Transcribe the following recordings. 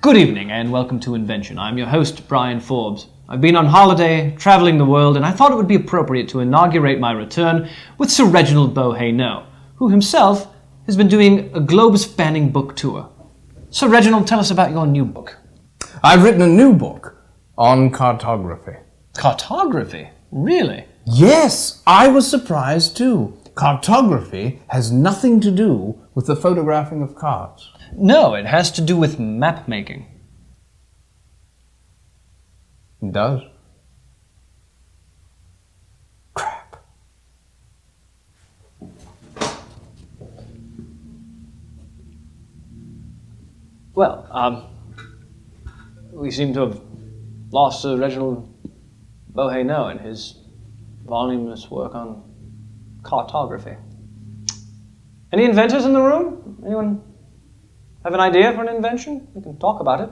Good evening and welcome to Invention. I'm your host, Brian Forbes. I've been on holiday, traveling the world, and I thought it would be appropriate to inaugurate my return with Sir Reginald Bo-Hey No, who himself has been doing a globe-spanning book tour. Sir Reginald, tell us about your new book. I've written a new book on cartography. Cartography? Really? Yes, I was surprised too. Cartography has nothing to do with the photographing of cards. No, it has to do with map making. It does. Crap. Well, we seem to have lost Sir Reginald Bo-Hey No in his voluminous work on cartography. Any inventors in the room? Anyone have an idea for an invention? We can talk about it.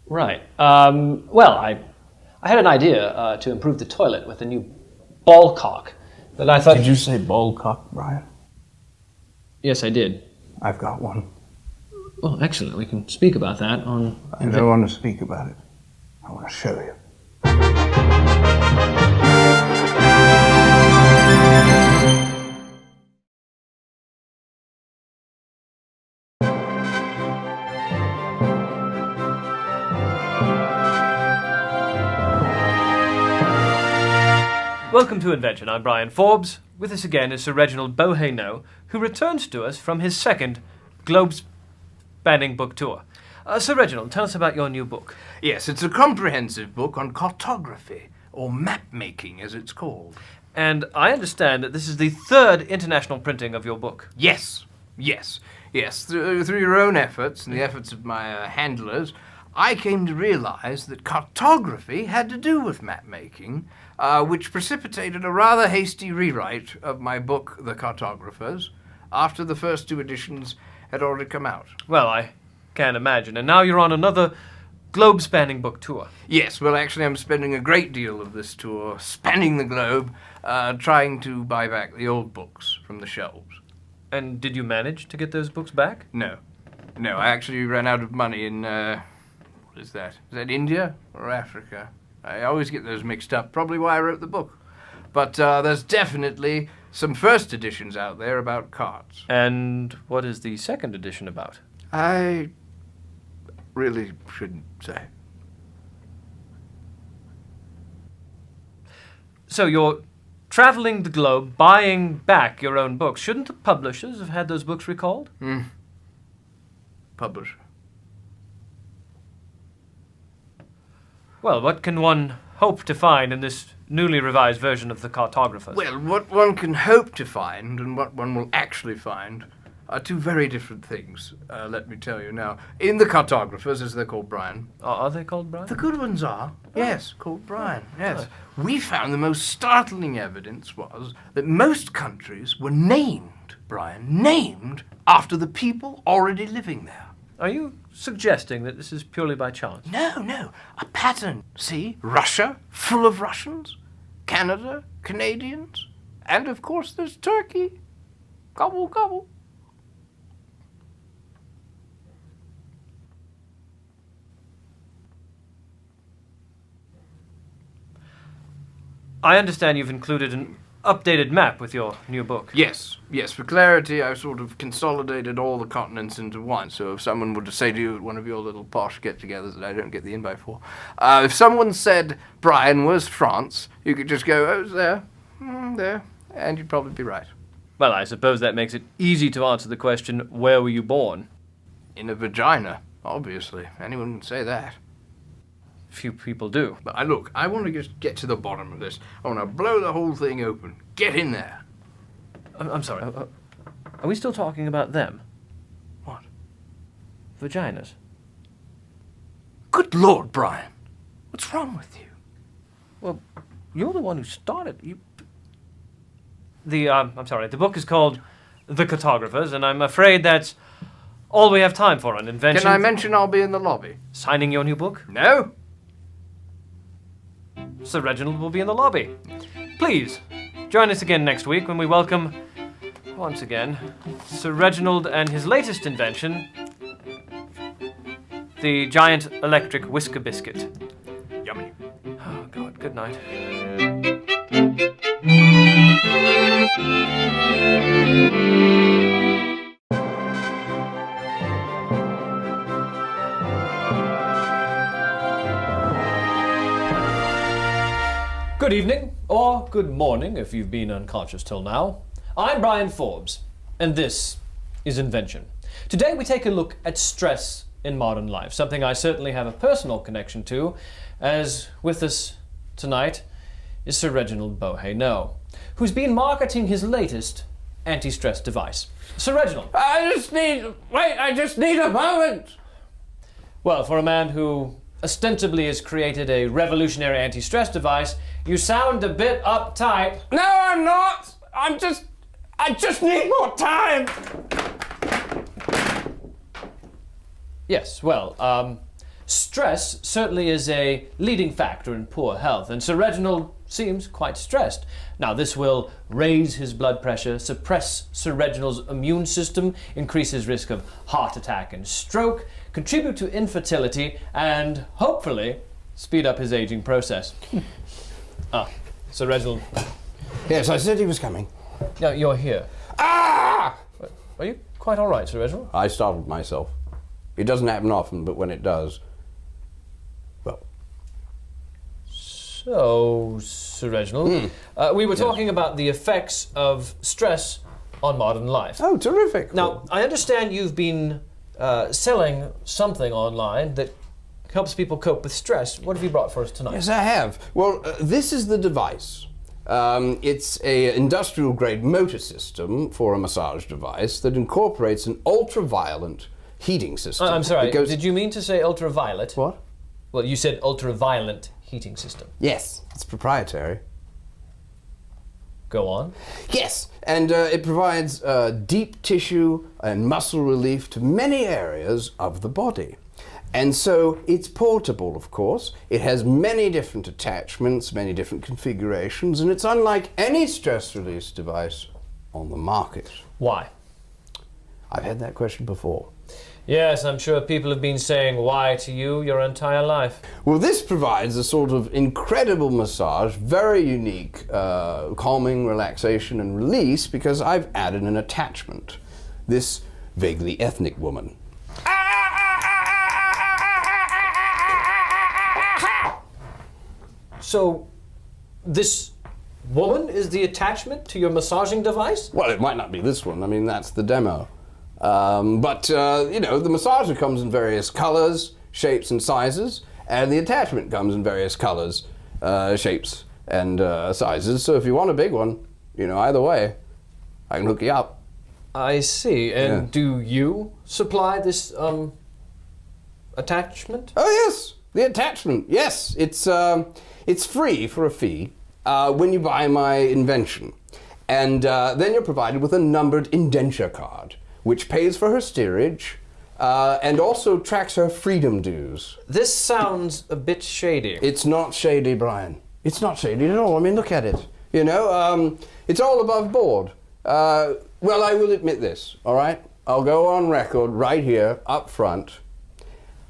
Right. Well, I had an idea to improve the toilet with a new ball cock that I thought... Did you say ball cock, Brian? Yes, I did. I've got one. Well, excellent. We can speak about that on... I don't want to speak about it. I want to show you. Welcome to Invention. I'm Brian Forbes. With us again is Sir Reginald Bo-Hey No, who returns to us from his second globe-spanning book tour. Sir Reginald, tell us about your new book. Yes, it's a comprehensive book on cartography, or map-making as it's called. And I understand that this is the third international printing of your book. Yes. Through your own efforts and the efforts of my handlers, I came to realize that cartography had to do with map-making, which precipitated a rather hasty rewrite of my book, The Cartographers, after the first two editions had already come out. Well, I can't imagine. And now you're on another globe-spanning book tour. Yes, well, actually, I'm spending a great deal of this tour spanning the globe, trying to buy back the old books from the shelves. And did you manage to get those books back? No, I actually ran out of money in, what is that? Is that India or Africa? I always get those mixed up, probably why I wrote the book. But there's definitely some first editions out there about cards. And what is the second edition about? I really shouldn't say. So you're traveling the globe, buying back your own books. Shouldn't the publishers have had those books recalled? Publisher. Well, what can one hope to find in this newly revised version of The Cartographers? Well, what one can hope to find and what one will actually find are two very different things, let me tell you now. In The Cartographers, as they're called, Brian. Are they called Brian? The good ones are, yes, called Brian, yes. We found the most startling evidence was that most countries were named, Brian, named after the people already living there. Are you suggesting that this is purely by chance? No, a pattern. See, Russia, full of Russians, Canada, Canadians, and of course there's Turkey. Gobble, gobble. I understand you've included an updated map with your new book. Yes, for clarity, I've sort of consolidated all the continents into one, so if someone were to say to you at one of your little posh get-togethers that I don't get the invite for, if someone said, Brian, where's France? You could just go, oh, it's there, there, and you'd probably be right. Well, I suppose that makes it easy to answer the question, where were you born? In a vagina, obviously. Anyone would say that. Few people do. But I want to just get to the bottom of this. I want to blow the whole thing open. Get in there. I'm sorry. Are we still talking about them? What? Vaginas. Good Lord, Brian. What's wrong with you? Well, you're the one who started. I'm sorry. The book is called The Cartographers, and I'm afraid that's all we have time for on Inventions. Can I mention I'll be in the lobby? Signing your new book? No. Sir Reginald will be in the lobby. Please, join us again next week when we welcome, once again, Sir Reginald and his latest invention, the giant electric whisker biscuit. Yummy. Oh, God, good night. Good evening, or good morning if you've been unconscious till now. I'm Brian Forbes, and this is Invention. Today we take a look at stress in modern life, something I certainly have a personal connection to, as with us tonight is Sir Reginald Bo-Hey No, who's been marketing his latest anti-stress device. Sir Reginald. I just need a moment. Well, for a man who ostensibly has created a revolutionary anti-stress device, you sound a bit uptight. No, I'm not. I just need more time. Yes, well, stress certainly is a leading factor in poor health, and Sir Reginald seems quite stressed. Now, this will raise his blood pressure, suppress Sir Reginald's immune system, increase his risk of heart attack and stroke, contribute to infertility, and hopefully speed up his aging process. Sir Reginald. Yes, I said he was coming. No, you're here. Ah! Are you quite all right, Sir Reginald? I startled myself. It doesn't happen often, but when it does, well. So, Sir Reginald, we were talking about the effects of stress on modern life. Oh, terrific. Now, I understand you've been selling something online that helps people cope with stress. What have you brought for us tonight? Yes, I have. Well, this is the device. It's an industrial-grade motor system for a massage device that incorporates an ultraviolet heating system. I'm sorry, did you mean to say ultraviolet? What? Well, you said ultraviolet heating system. Yes, it's proprietary. Go on. Yes, and it provides deep tissue and muscle relief to many areas of the body. And so it's portable, of course. It has many different attachments, many different configurations, and it's unlike any stress release device on the market. Why? I've had that question before. Yes, I'm sure people have been saying why to you your entire life. Well, this provides a sort of incredible massage, very unique, calming, relaxation, and release because I've added an attachment. This vaguely ethnic woman. So, this woman is the attachment to your massaging device? Well, it might not be this one. I mean, that's the demo. But the massager comes in various colors, shapes, and sizes, and the attachment comes in various colors, shapes, and sizes. So if you want a big one, either way, I can hook you up. I see. And do you supply this attachment? Oh, yes. The attachment. Yes. It's free for a fee when you buy my invention. And then you're provided with a numbered indenture card, which pays for her steerage and also tracks her freedom dues. This sounds a bit shady. It's not shady, Brian. It's not shady at all. I mean, look at it. It's all above board. Well, I will admit this, all right? I'll go on record right here, up front.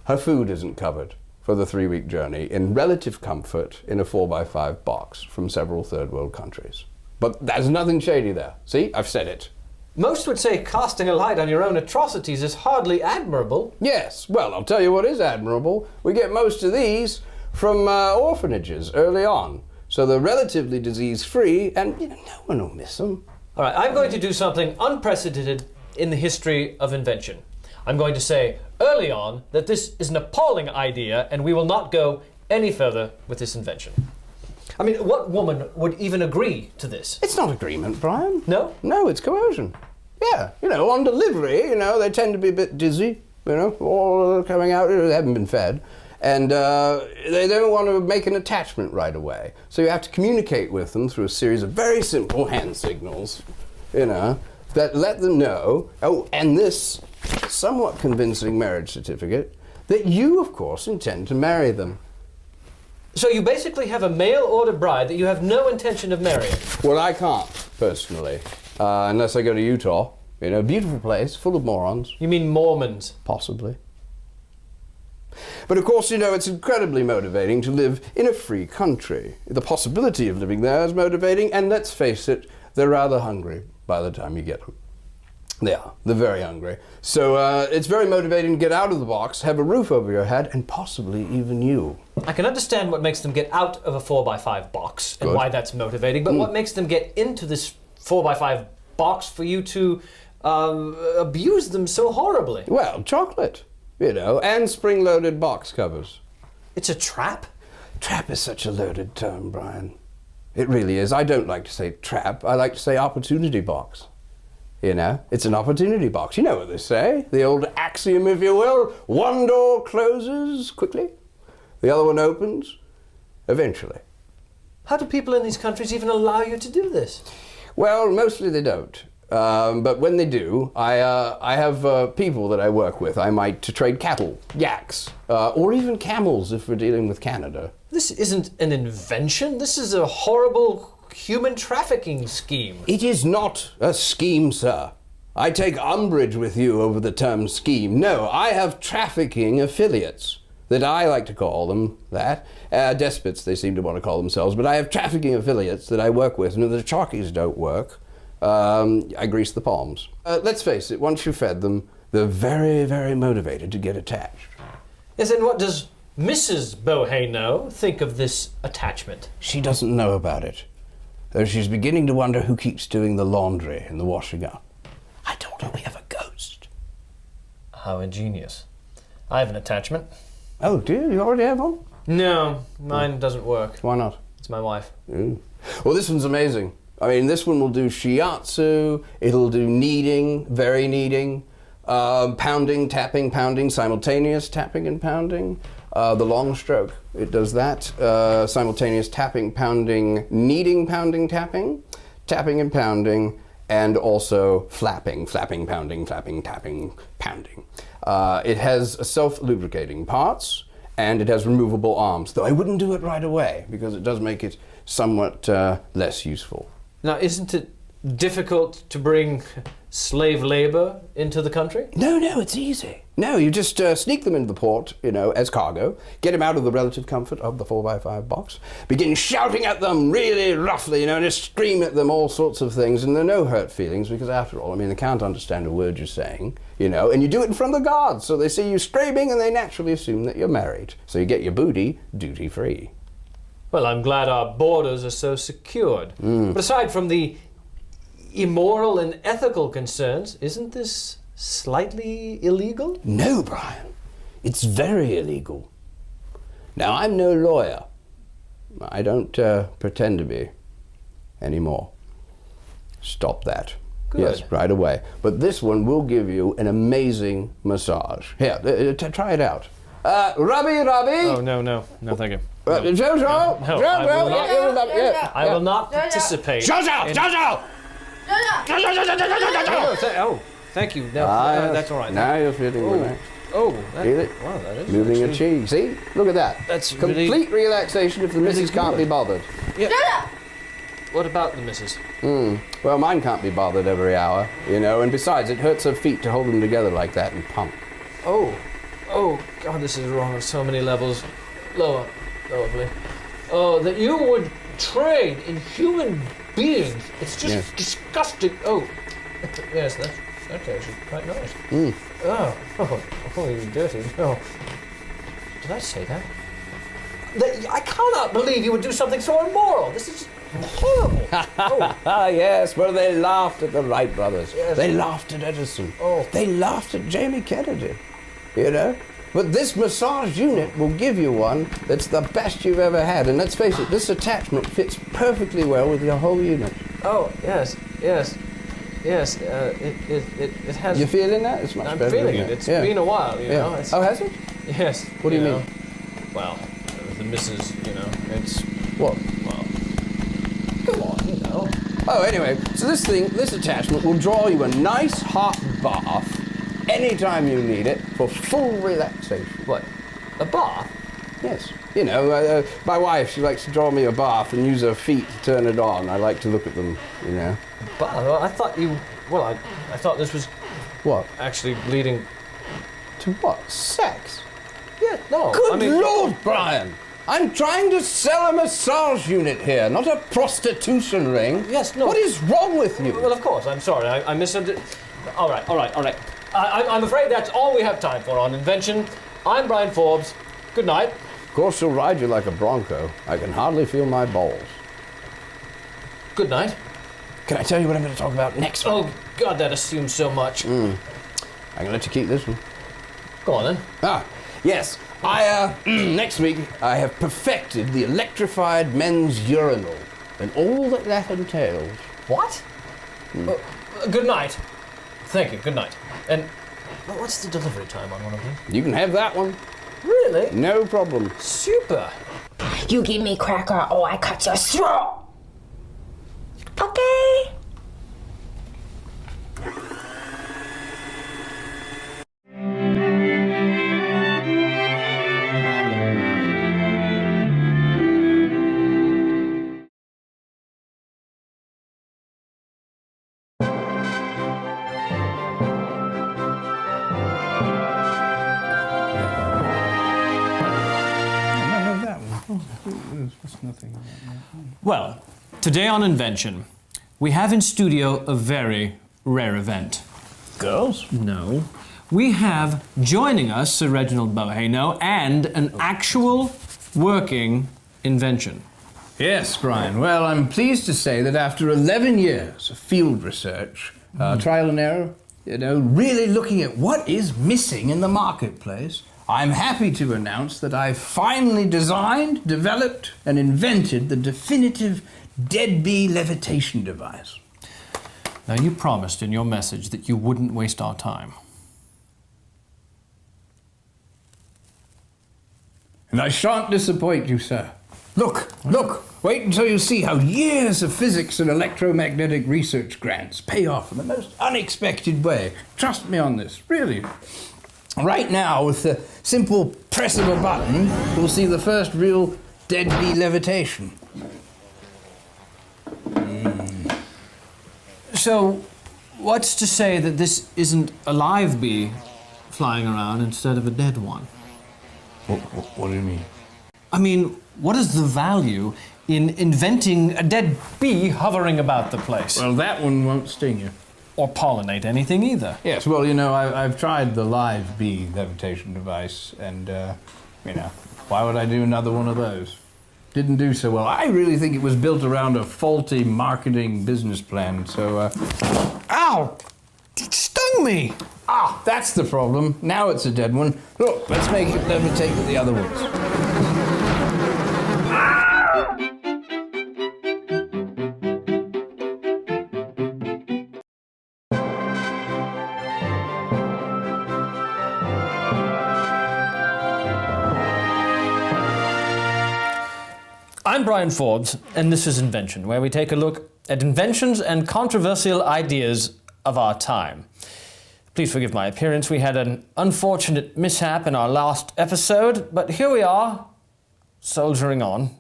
Her food isn't covered for the 3-week journey in relative comfort in a 4x5 box from several third world countries. But there's nothing shady there. See, I've said it. Most would say casting a light on your own atrocities is hardly admirable. Yes, well, I'll tell you what is admirable. We get most of these from orphanages early on. So they're relatively disease-free, and no one will miss them. All right, I'm going to do something unprecedented in the history of invention. I'm going to say early on that this is an appalling idea, and we will not go any further with this invention. I mean, what woman would even agree to this? It's not agreement, Brian. No? No, it's coercion. Yeah, on delivery, they tend to be a bit dizzy, all coming out, they haven't been fed. And they don't want to make an attachment right away. So you have to communicate with them through a series of very simple hand signals, that let them know, and this somewhat convincing marriage certificate, that you, of course, intend to marry them. So you basically have a mail-order bride that you have no intention of marrying? Well, I can't, personally, unless I go to Utah. Beautiful place, full of morons. You mean Mormons? Possibly. But of course, you know, it's incredibly motivating to live in a free country. The possibility of living there is motivating, and let's face it, they're rather hungry by the time you get them. They are. They're very hungry. So it's very motivating to get out of the box, have a roof over your head, and possibly even you. I can understand what makes them get out of a 4x5 box and Good. why that's motivating, but what makes them get into this 4x5 box for you to abuse them so horribly? Well, chocolate, you know, and spring-loaded box covers. It's a trap? Trap is such a loaded term, Brian. It really is. I don't like to say trap. I like to say opportunity box. You know, it's an opportunity box. You know what they say. The old axiom, if you will. One door closes quickly. The other one opens eventually. How do people in these countries even allow you to do this? Well, mostly they don't. But when they do, I have people that I work with. I might to trade cattle, yaks, or even camels if we're dealing with Canada. This isn't an invention. This is a horrible human trafficking scheme. It is not a scheme, sir. I take umbrage with you over the term scheme. No, I have trafficking affiliates, that I like to call them that. Despots, they seem to want to call themselves, but I have trafficking affiliates that I work with, and if the chockies don't work, I grease the palms. Let's face it, once you've fed them, they're very, very motivated to get attached. Yes, and what does Mrs. Bo-Hey No think of this attachment? She doesn't know about it, though she's beginning to wonder who keeps doing the laundry and the washing up. I told her we have a ghost. How ingenious. I have an attachment. Oh, do you? You already have one? No, mine doesn't work. Why not? It's my wife. Well, this one's amazing. I mean, this one will do shiatsu, it'll do kneading, very kneading, pounding, tapping, pounding, simultaneous tapping and pounding. The long stroke, it does that. Simultaneous tapping, pounding, kneading, pounding, tapping, tapping and pounding, and also flapping, flapping, pounding, flapping, tapping, pounding. It has self-lubricating parts, and it has removable arms, though I wouldn't do it right away because it does make it somewhat less useful. Now, isn't it difficult to bring slave labor into the country? No, it's easy. No, you just sneak them into the port, you know, as cargo, get them out of the relative comfort of the 4x5 box, begin shouting at them really roughly, you know, and just scream at them all sorts of things, and there are no hurt feelings, because after all, I mean, they can't understand a word you're saying, you know, and you do it in front of the guards, so they see you screaming, and they naturally assume that you're married. So you get your booty duty-free. Well, I'm glad our borders are so secured. But aside from the immoral and ethical concerns, isn't this slightly illegal? No, Brian. It's very illegal. Now, I'm no lawyer. I don't pretend to be anymore. Stop that. Good. Yes, right away. But this one will give you an amazing massage. Here, try it out. Robbie. Oh, no, thank you. Jojo! No, I will not participate. Jojo! Oh, thank you. No, that's all right. Now you're feeling relaxed. Oh, Feel it? wow, that is Moving your actually- cheek. See? Look at that. That's complete really- relaxation if the missus can't be bothered. Yeah. What about the missus? Well, mine can't be bothered every hour, you know, and besides, it hurts her feet to hold them together like that and pump. Oh, God, this is wrong on so many levels. Lower, please. Oh, that you would trade in human beings. It's just disgusting. Oh, yes, that's actually quite nice. Oh, you dirty. No. Did I say that? I cannot believe you would do something so immoral. This is horrible. Yes, well, they laughed at the Wright brothers. Yes. They laughed at Edison. Oh. They laughed at Jamie Kennedy, you know? But this massage unit will give you one that's the best you've ever had. And let's face it, this attachment fits perfectly well with your whole unit. Oh, yes. It has. You feeling that? It's much I'm better. feeling isn't it. It's been a while, you know. It's, Oh, has it? yes. What do you know. mean? Well, the missus, you know, it's, What? well, go on, you know. Oh, anyway, so this attachment will draw you a nice hot bath anytime you need it for full relaxation. What? A bath? Yes. You know, my wife, she likes to draw me a bath and use her feet to turn it on. I like to look at them, you know. Bath? I thought you, well, I thought this was What? actually leading. To what? Sex? Yeah, no. Good Lord, Brian! I'm trying to sell a massage unit here, not a prostitution ring. Yes, no. What is wrong with you? Well, of course, I'm sorry. I misunderstood. All right. I'm afraid that's all we have time for on Invention. I'm Brian Forbes. Good night. Of course, she'll ride you like a bronco. I can hardly feel my balls. Good night. Can I tell you what I'm going to talk about next week? Oh, God, that assumes so much. I can let you keep this one. Go on, then. Yes. Next week, I have perfected the electrified men's urinal and all that entails. What? Good night. Thank you, good night. And what's the delivery time on one of these? You can have that one. Really? No problem. Super. You give me cracker or I cut your throat. Okay. Well, today on Invention, we have in studio a very rare event. Girls? No. We have joining us Sir Reginald Bo-Hey No and an actual working invention. Yes, Brian. Well, I'm pleased to say that after 11 years of field research, trial and error, really looking at what is missing in the marketplace, I'm happy to announce that I've finally designed, developed, and invented the definitive dead bee levitation device. Now, you promised in your message that you wouldn't waste our time. And I shan't disappoint you, sir. Look! Wait until you see how years of physics and electromagnetic research grants pay off in the most unexpected way. Trust me on this, really. Right now, with the simple press of a button, we'll see the first real dead bee levitation. So, what's to say that this isn't a live bee flying around instead of a dead one? What do you mean? I mean, what is the value in inventing a dead bee hovering about the place? Well, that one won't sting you. Or pollinate anything either. Yes, well, I've tried the live bee levitation device, and, why would I do another one of those? Didn't do so well. I really think it was built around a faulty marketing business plan, so, Ow! It stung me! that's the problem. Now it's a dead one. Look, let's make it levitate with the other ones. I'm Brian Forbes, and this is Invention, where we take a look at inventions and controversial ideas of our time. Please forgive my appearance. We had an unfortunate mishap in our last episode, but here we are, soldiering on.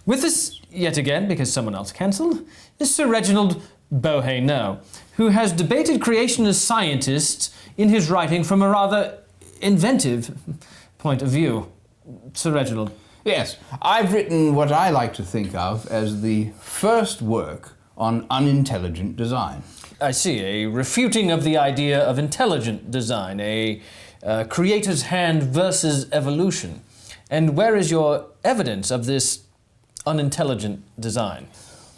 With us yet again, because someone else cancelled, is Sir Reginald Bo-Hey No, who has debated creation as scientists in his writing from a rather inventive point of view. Sir Reginald. Yes, I've written what I like to think of as the first work on unintelligent design. I see, a refuting of the idea of intelligent design, a creator's hand versus evolution. And where is your evidence of this unintelligent design?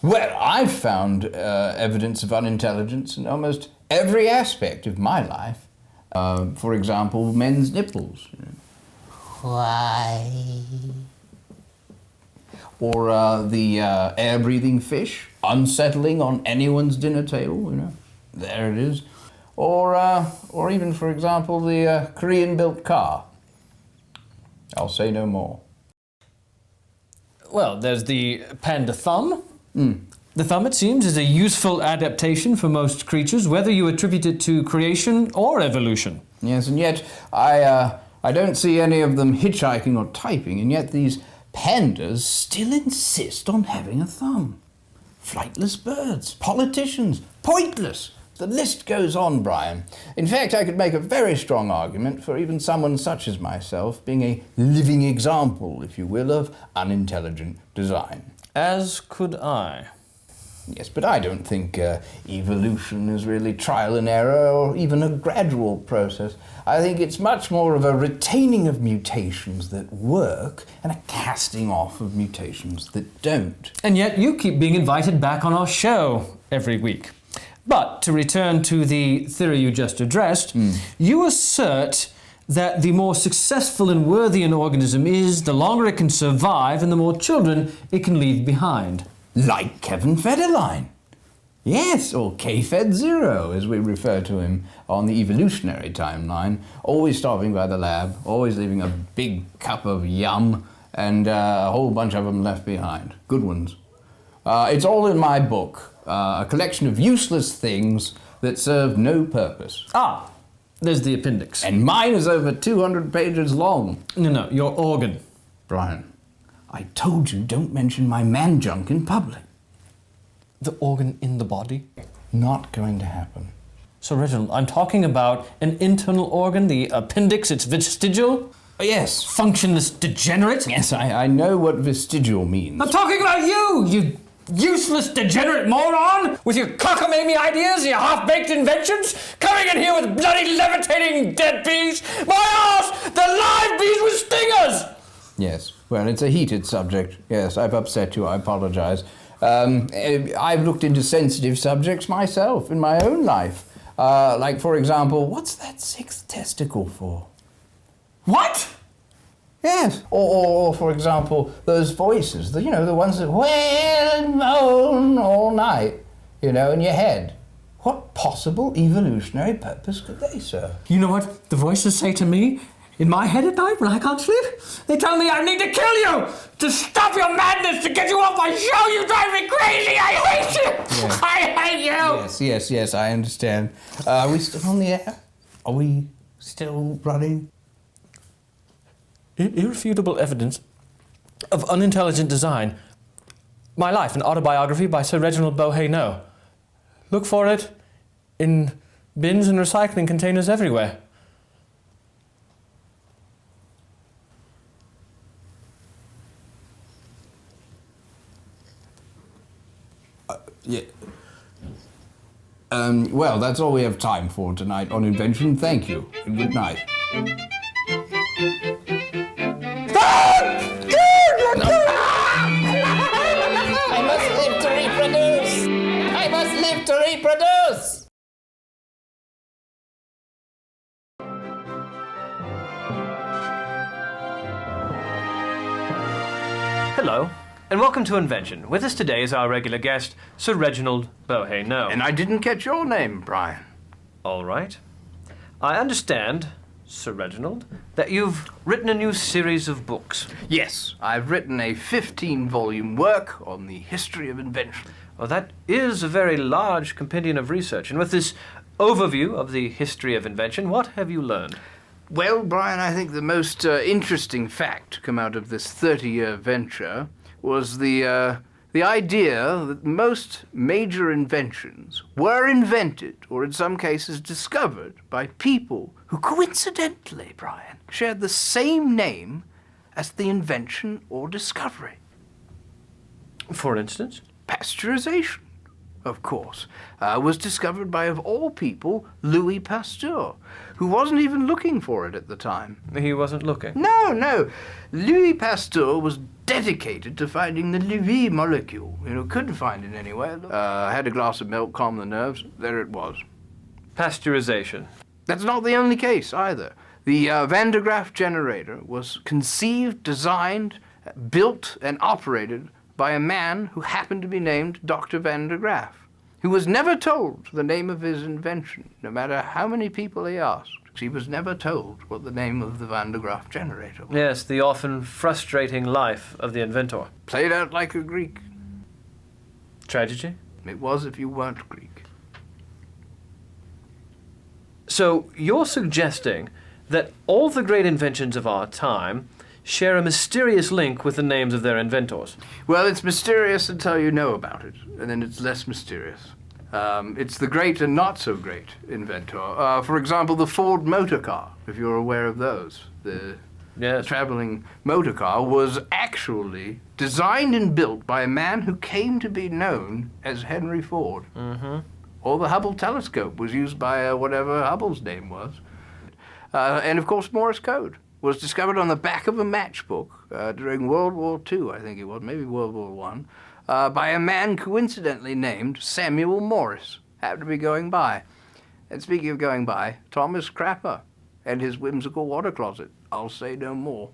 Well, I've found evidence of unintelligence in almost every aspect of my life. For example, men's nipples. Why? Or the air-breathing fish unsettling on anyone's dinner table, There it is. Or even, for example, the Korean-built car. I'll say no more. Well, there's the panda thumb. The thumb, it seems, is a useful adaptation for most creatures, whether you attribute it to creation or evolution. Yes, and yet I don't see any of them hitchhiking or typing, and yet these pandas still insist on having a thumb. Flightless birds, politicians, pointless. The list goes on, Brian. In fact, I could make a very strong argument for even someone such as myself being a living example, if you will, of unintelligent design. As could I. Yes, but I don't think evolution is really trial and error or even a gradual process. I think it's much more of a retaining of mutations that work and a casting off of mutations that don't. And yet you keep being invited back on our show every week. But to return to the theory you just addressed, you assert that the more successful and worthy an organism is, the longer it can survive and the more children it can leave behind. Like Kevin Federline. Yes, or K-Fed0, as we refer to him on the evolutionary timeline. Always stopping by the lab, always leaving a big cup of yum, and a whole bunch of them left behind. Good ones. It's all in my book, a collection of useless things that serve no purpose. Ah, there's the appendix. And mine is over 200 pages long. No, your organ. Brian, I told you don't mention my man junk in public. The organ in the body? Not going to happen. Sir Reginald, I'm talking about an internal organ, the appendix, it's vestigial? Yes. Functionless degenerate? Yes, I know what vestigial means. I'm talking about you useless degenerate moron! With your cockamamie ideas and your half-baked inventions, coming in here with bloody levitating dead bees! My arse! The live bees with stingers! Yes, well, it's a heated subject. Yes, I've upset you, I apologize. I've looked into sensitive subjects myself in my own life. Like, for example, what's that sixth testicle for? What? Yes, or for example, those voices, the ones that wail and moan all night, in your head. What possible evolutionary purpose could they serve? You know what the voices say to me in my head at night when I can't sleep? They tell me I need to kill you, to stop your madness, to get you off my show. You drive me crazy. I hate you. Yes. I hate you. Yes, I understand. Are we still on the air? Are we still running? Irrefutable evidence of unintelligent design. My Life, an autobiography by Sir Reginald Bo-Hey No. Look for it in bins and recycling containers everywhere. Yeah. Well, that's all we have time for tonight on Invention. Thank you, and good night. I must live to reproduce! I must live to reproduce! Hello, and welcome to Invention. With us today is our regular guest, Sir Reginald Bo-Hey No. And I didn't catch your name, Brian. All right. I understand, Sir Reginald, that you've written a new series of books. Yes, I've written a 15-volume work on the history of invention. Well, that is a very large compendium of research. And with this overview of the history of invention, what have you learned? Well, Brian, I think the most interesting fact to come out of this 30-year venture was the idea that most major inventions were invented, or in some cases discovered, by people who coincidentally, Brian, shared the same name as the invention or discovery. For instance? Pasteurization, of course, was discovered by, of all people, Louis Pasteur, who wasn't even looking for it at the time. He wasn't looking. No. Louis Pasteur was dedicated to finding the Levy molecule. Couldn't find it anywhere. Had a glass of milk, calm the nerves. There it was. Pasteurization. That's not the only case either. The Van de Graaff generator was conceived, designed, built, and operated by a man who happened to be named Dr. Van de Graaff, who was never told the name of his invention, no matter how many people he asked. He was never told what the name of the Van de Graaff generator was. Yes, the often frustrating life of the inventor. Played out like a Greek. Tragedy? It was if you weren't Greek. So you're suggesting that all the great inventions of our time share a mysterious link with the names of their inventors. Well, it's mysterious until you know about it, and then it's less mysterious. It's the great and not so great inventor. For example, the Ford motor car, if you're aware of those. The traveling motor car was actually designed and built by a man who came to be known as Henry Ford. Mm-hmm. Or the Hubble telescope was used by whatever Hubble's name was. And of course, Morse code was discovered on the back of a matchbook during World War II, I think it was, maybe World War I, by a man coincidentally named Samuel Morse. Happened to be going by. And speaking of going by, Thomas Crapper and his whimsical water closet. I'll say no more.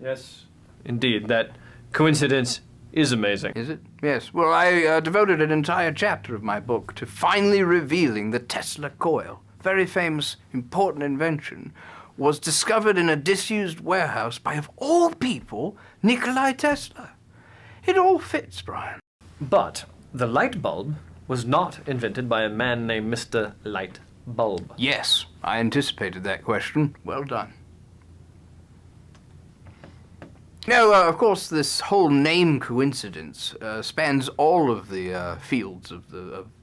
Yes, indeed. That coincidence is amazing. Is it? Yes. Well, I devoted an entire chapter of my book to finally revealing the Tesla coil. Very famous, important invention, was discovered in a disused warehouse by, of all people, Nikolai Tesla. It all fits, Brian. But the light bulb was not invented by a man named Mr. Light Bulb. Yes, I anticipated that question. Well done. Now, of course, this whole name coincidence spans all of the fields of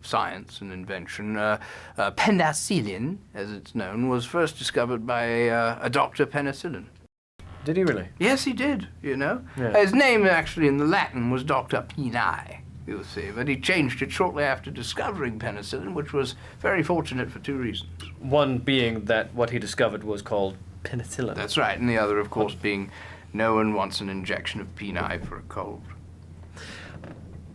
science and invention. Penicillin, as it's known, was first discovered by a Dr. Penicillin. Did he really? Yes, he did, you know. Yeah. His name, actually, in the Latin was Dr. Peni, you'll see, but he changed it shortly after discovering penicillin, which was very fortunate for two reasons. One being that what he discovered was called penicillin. That's right, and the other, of course, being no one wants an injection of peni for a cold.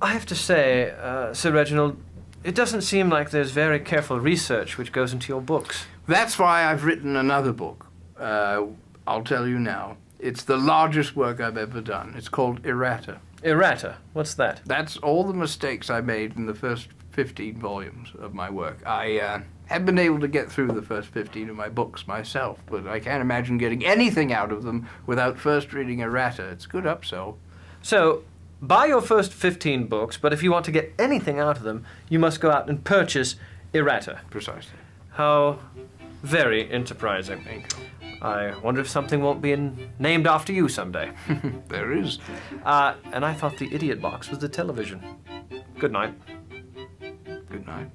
I have to say, Sir Reginald, it doesn't seem like there's very careful research which goes into your books. That's why I've written another book. I'll tell you now. It's the largest work I've ever done. It's called Errata. Errata? What's that? That's all the mistakes I made in the first 15 volumes of my work. I have been able to get through the first 15 of my books myself, but I can't imagine getting anything out of them without first reading Errata. It's good upsell. So, buy your first 15 books, but if you want to get anything out of them, you must go out and purchase Errata. Precisely. How very enterprising. Thank you. I wonder if something won't be named after you someday. There is. And I thought the idiot box was the television. Good night. Good night.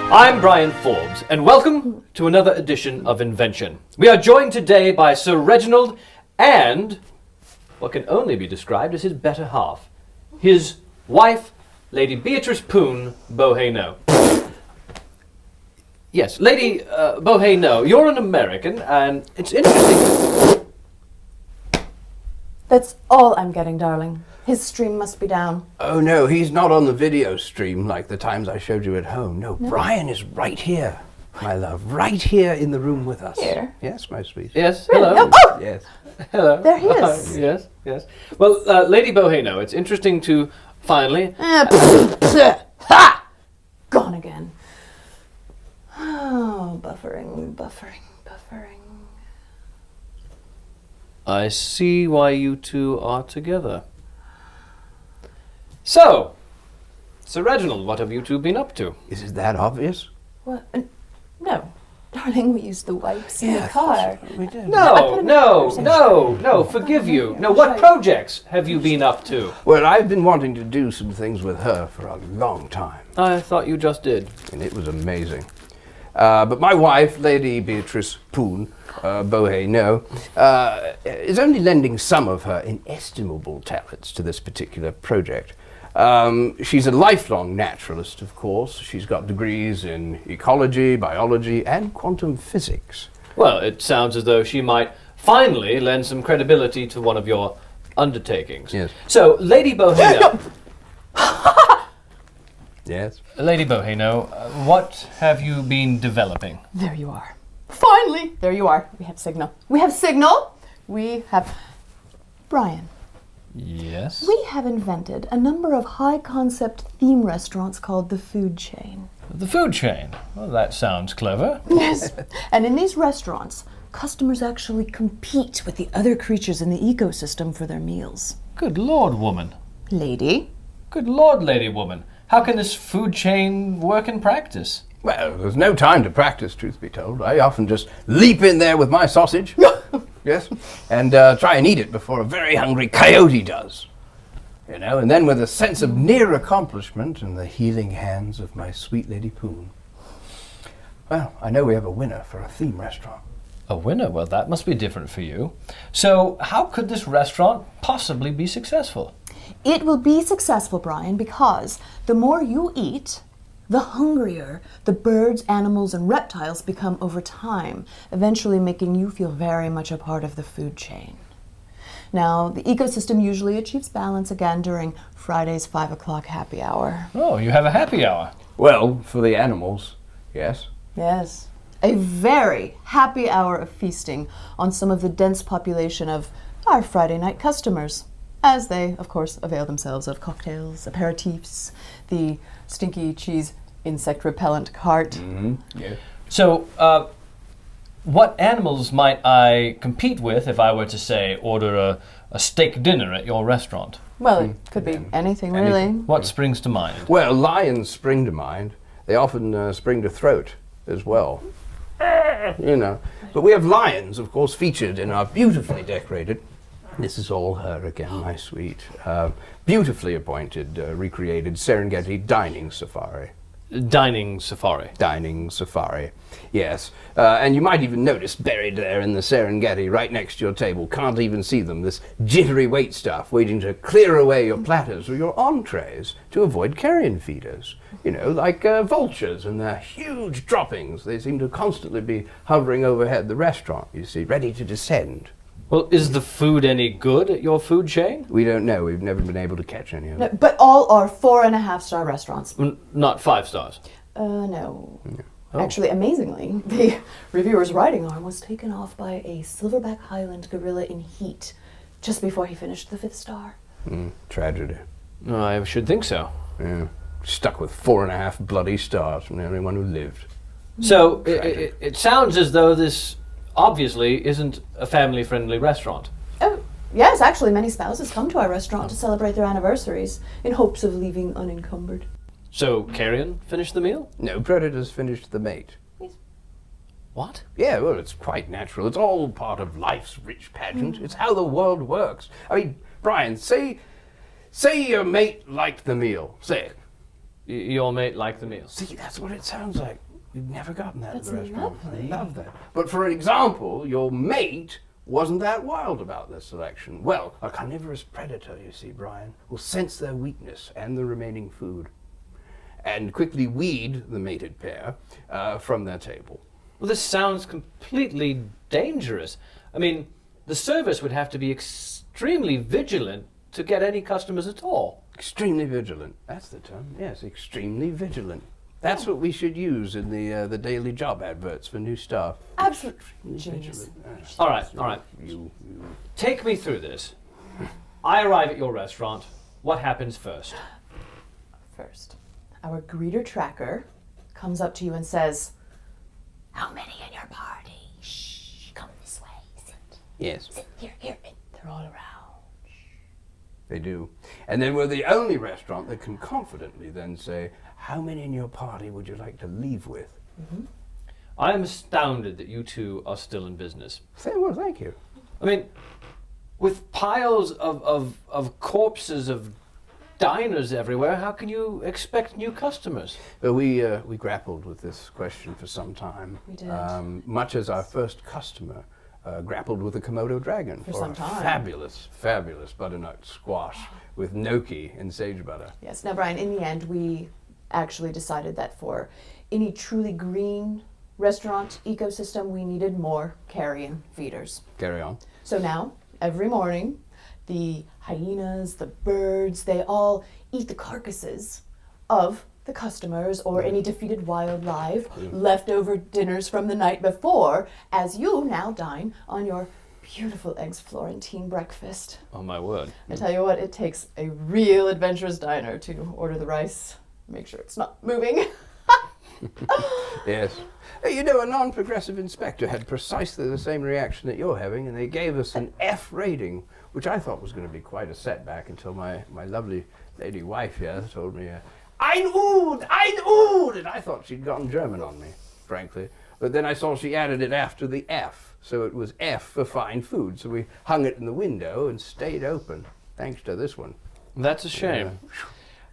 I'm Brian Forbes, and welcome to another edition of Invention. We are joined today by Sir Reginald and what can only be described as his better half, his wife, Lady Beatrice Bo-Hey No. Yes, Lady Bo-Hey No, you're an American, and it's interesting. That's all I'm getting, darling. His stream must be down. Oh no, he's not on the video stream like the times I showed you at home. No, Brian is right here, my love, right here in the room with us. Here? Yes, my sweet. Yes, hello. No, oh! Yes. Hello. There he is. Yes, yes. Well, Lady Bo-Hey No, it's interesting to finally... Ha! Gone again. Oh, buffering. I see why you two are together. So, Sir Reginald, what have you two been up to? Is it that obvious? What? No. Darling, we used the wipes in the car. We did. No, forgive you. No, what projects have you been up to? Well, I've been wanting to do some things with her for a long time, I thought you just did. and it was amazing. But my wife, Lady Beatrice Bo-Hey No, is only lending some of her inestimable talents to this particular project. She's a lifelong naturalist, of course. She's got degrees in ecology, biology, and quantum physics. Well, it sounds as though she might finally lend some credibility to one of your undertakings. Yes. So, Lady Bo-Hey No... Yes? Lady Bo-Hey No, what have you been developing? There you are. Finally! There you are. We have signal. We have Brian. Yes? We have invented a number of high-concept theme restaurants called the Food Chain. The food chain. Well, that sounds clever. Yes. And in these restaurants, customers actually compete with the other creatures in the ecosystem for their meals. Good Lord, woman. Lady? Good Lord, lady woman. How can this food chain work in practice? Well, there's no time to practice, truth be told. I often just leap in there with my sausage, yes, and try and eat it before a very hungry coyote does. You know, and then with a sense of near accomplishment and the healing hands of my sweet Lady Poon. Well, I know we have a winner for a theme restaurant. A winner? Well, that must be different for you. So, how could this restaurant possibly be successful? It will be successful, Brian, because the more you eat, the hungrier the birds, animals, and reptiles become over time, eventually making you feel very much a part of the food chain. Now, the ecosystem usually achieves balance again during Friday's 5 o'clock happy hour. Oh, you have a happy hour. Well, for the animals, yes. Yes. A very happy hour of feasting on some of the dense population of our Friday night customers, as they, of course, avail themselves of cocktails, aperitifs, the stinky cheese insect repellent cart. Mm-hmm. Yeah. So, what animals might I compete with if I were to, say, order a steak dinner at your restaurant? Well, it could be anything, really. What springs to mind? Well, lions spring to mind. They often spring to throat as well. You know. But we have lions, of course, featured in our beautifully decorated. This is all her again, my sweet. Beautifully appointed, recreated Serengeti dining safari. Dining safari. Dining safari, yes. And you might even notice buried there in the Serengeti, right next to your table, can't even see them, this jittery wait staff waiting to clear away your platters or your entrees to avoid carrion feeders. You know, like vultures and their huge droppings. They seem to constantly be hovering overhead the restaurant, you see, ready to descend. Well, is the food any good at your food chain? We don't know. We've never been able to catch any of them. No, but all are 4.5-star restaurants. Not 5 stars. No. Oh. Actually, amazingly, the reviewer's riding arm was taken off by a silverback Highland gorilla in heat just before he finished the 5th star. Tragedy. No, I should think so. Yeah. Stuck with 4.5 bloody stars from the only one who lived. So, it sounds as though this obviously isn't a family-friendly restaurant. Oh, yes, actually, many spouses come to our restaurant to celebrate their anniversaries in hopes of leaving unencumbered. So, carrion finished the meal? No predators finished the mate. What? Yeah, well, it's quite natural. It's all part of life's rich pageant. It's how the world works. I mean, Brian, say your mate liked the meal. Say it. Your mate liked the meal. See, that's what it sounds like. We've never gotten that That's at the restaurant. lovely. I love that. But for example, your mate wasn't that wild about their selection. Well, a carnivorous predator, you see, Brian, will sense their weakness and the remaining food and quickly weed the mated pair from their table. Well, this sounds completely dangerous. I mean, the service would have to be extremely vigilant to get any customers at all. Extremely vigilant. That's the term. Yes, extremely vigilant. That's what we should use in the daily job adverts for new staff. Absolutely genius. All right. You. Take me through this. I arrive at your restaurant. What happens first? First, our greeter tracker comes up to you and says, "How many in your party? Shh, come this way. Sit. Yes. Sit here. They're all around." They do. And then we're the only restaurant that can confidently then say, how many in your party would you like to leave with? Mm-hmm. I am astounded that you two are still in business. Well, thank you. I mean, with piles of corpses of diners everywhere, how can you expect new customers? Well, we grappled with this question for some time. We did. Much as our first customer grappled with the Komodo dragon For some a time. fabulous butternut squash with gnocchi and sage butter. Yes. Now, Brian, in the end, we actually decided that for any truly green restaurant ecosystem, we needed more carrion feeders. Carry on. So now, every morning, the hyenas, the birds, they all eat the carcasses of the customers or any defeated wildlife, leftover dinners from the night before, as you now dine on your beautiful eggs Florentine breakfast. Oh, my word. I tell you what, it takes a real adventurous diner to order the rice. Make sure it's not moving. Yes. You know, a non-progressive inspector had precisely the same reaction that you're having, and they gave us an F rating, which I thought was going to be quite a setback until my lovely lady wife here told me, Ein Ud, ein Ud! And I thought she'd gone German on me, frankly. But then I saw she added it after the F, so it was F for fine food. So we hung it in the window and stayed open, thanks to this one. That's a shame.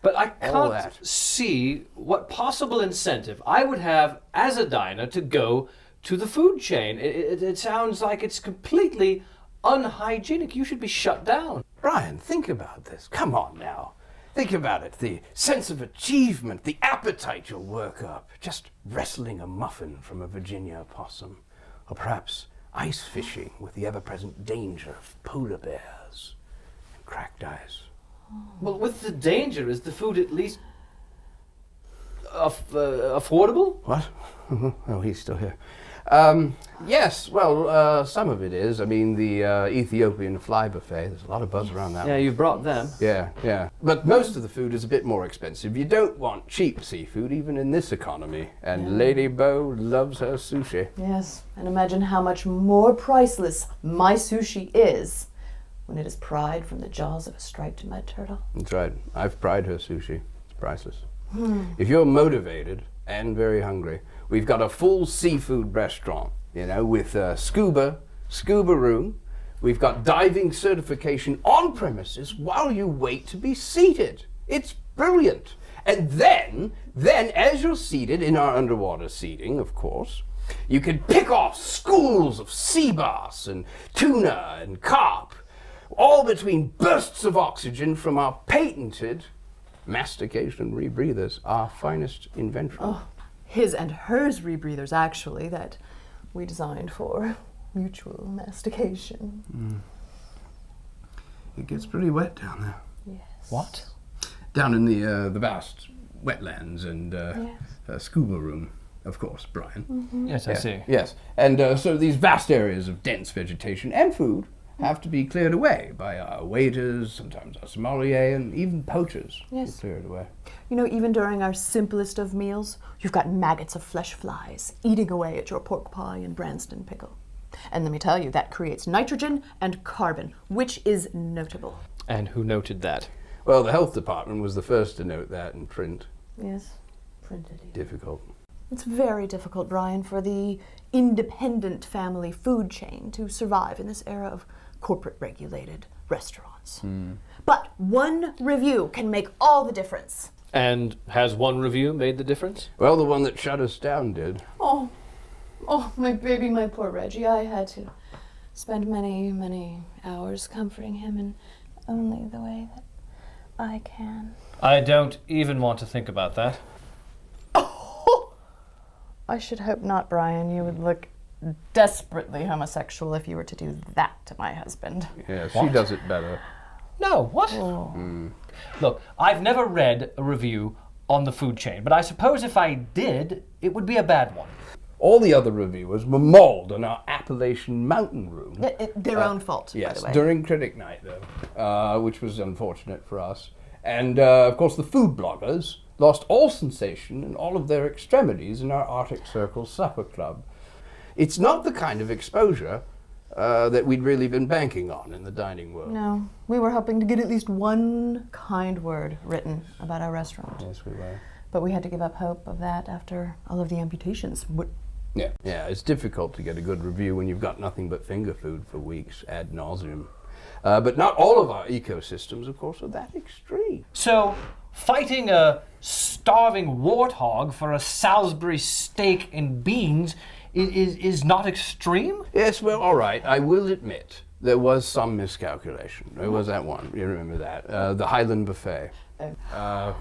But I can't see what possible incentive I would have as a diner to go to the food chain. It sounds like it's completely unhygienic. You should be shut down. Brian, think about this. Come on now. Think about it. The sense of achievement, the appetite you'll work up. Just wrestling a muffin from a Virginia opossum. Or perhaps ice fishing with the ever-present danger of polar bears and cracked ice. Well, with the danger, is the food at least affordable? What? Oh, he's still here. Yes, well, some of it is. I mean, the Ethiopian fly buffet, there's a lot of buzz around that Yeah, one. you've brought them. Yeah. But most of the food is a bit more expensive. You don't want cheap seafood, even in this economy. And Lady Bo loves her sushi. Yes, and imagine how much more priceless my sushi is when it is pried from the jaws of a striped mud turtle. That's right. I've pried her sushi. It's priceless. If you're motivated and very hungry, we've got a full seafood restaurant, with scuba room. We've got diving certification on premises while you wait to be seated. It's brilliant. And then as you're seated in our underwater seating, of course, you can pick off schools of sea bass and tuna and carp, all between bursts of oxygen from our patented mastication rebreathers, our finest invention. Oh, his and hers rebreathers, actually, that we designed for mutual mastication. It gets pretty wet down there. Yes. What? Down in the vast wetlands and scuba room, of course, Brian. Yes, I see. Yes, and so these vast areas of dense vegetation and food have to be cleared away by our waiters, sometimes our sommelier, and even poachers. Yes. Clear it away. Even during our simplest of meals, you've got maggots of flesh flies eating away at your pork pie and Branston pickle. And let me tell you, that creates nitrogen and carbon, which is notable. And who noted that? Well, the health department was the first to note that in print. Yes, printed. Difficult. It's very difficult, Brian, for the independent family food chain to survive in this era of corporate regulated restaurants. But one review can make all the difference. And has one review made the difference? Well, the one that shut us down did. Oh, my baby, my poor Reggie. I had to spend many, many hours comforting him in only the way that I can. I don't even want to think about that. I should hope not, Brian. You would look desperately homosexual if you were to do that to my husband. Yeah, she does it better. No, what? Look, I've never read a review on the food chain, but I suppose if I did, it would be a bad one. All the other reviewers were mauled in our Appalachian mountain room. Their own fault, Yes, by the way. during critic night, though, which was unfortunate for us. And, of course, the food bloggers lost all sensation and all of their extremities in our Arctic Circle supper club. It's not the kind of exposure that we'd really been banking on in the dining world. No, we were hoping to get at least one kind word written about our restaurant. Yes, we were. But we had to give up hope of that after all of the amputations. Yeah, it's difficult to get a good review when you've got nothing but finger food for weeks ad nauseum. But not all of our ecosystems, of course, are that extreme. So, fighting a starving warthog for a Salisbury steak and beans is not extreme? Yes, well, all right, I will admit there was some miscalculation. There was that one, you remember that, the Highland buffet. Well,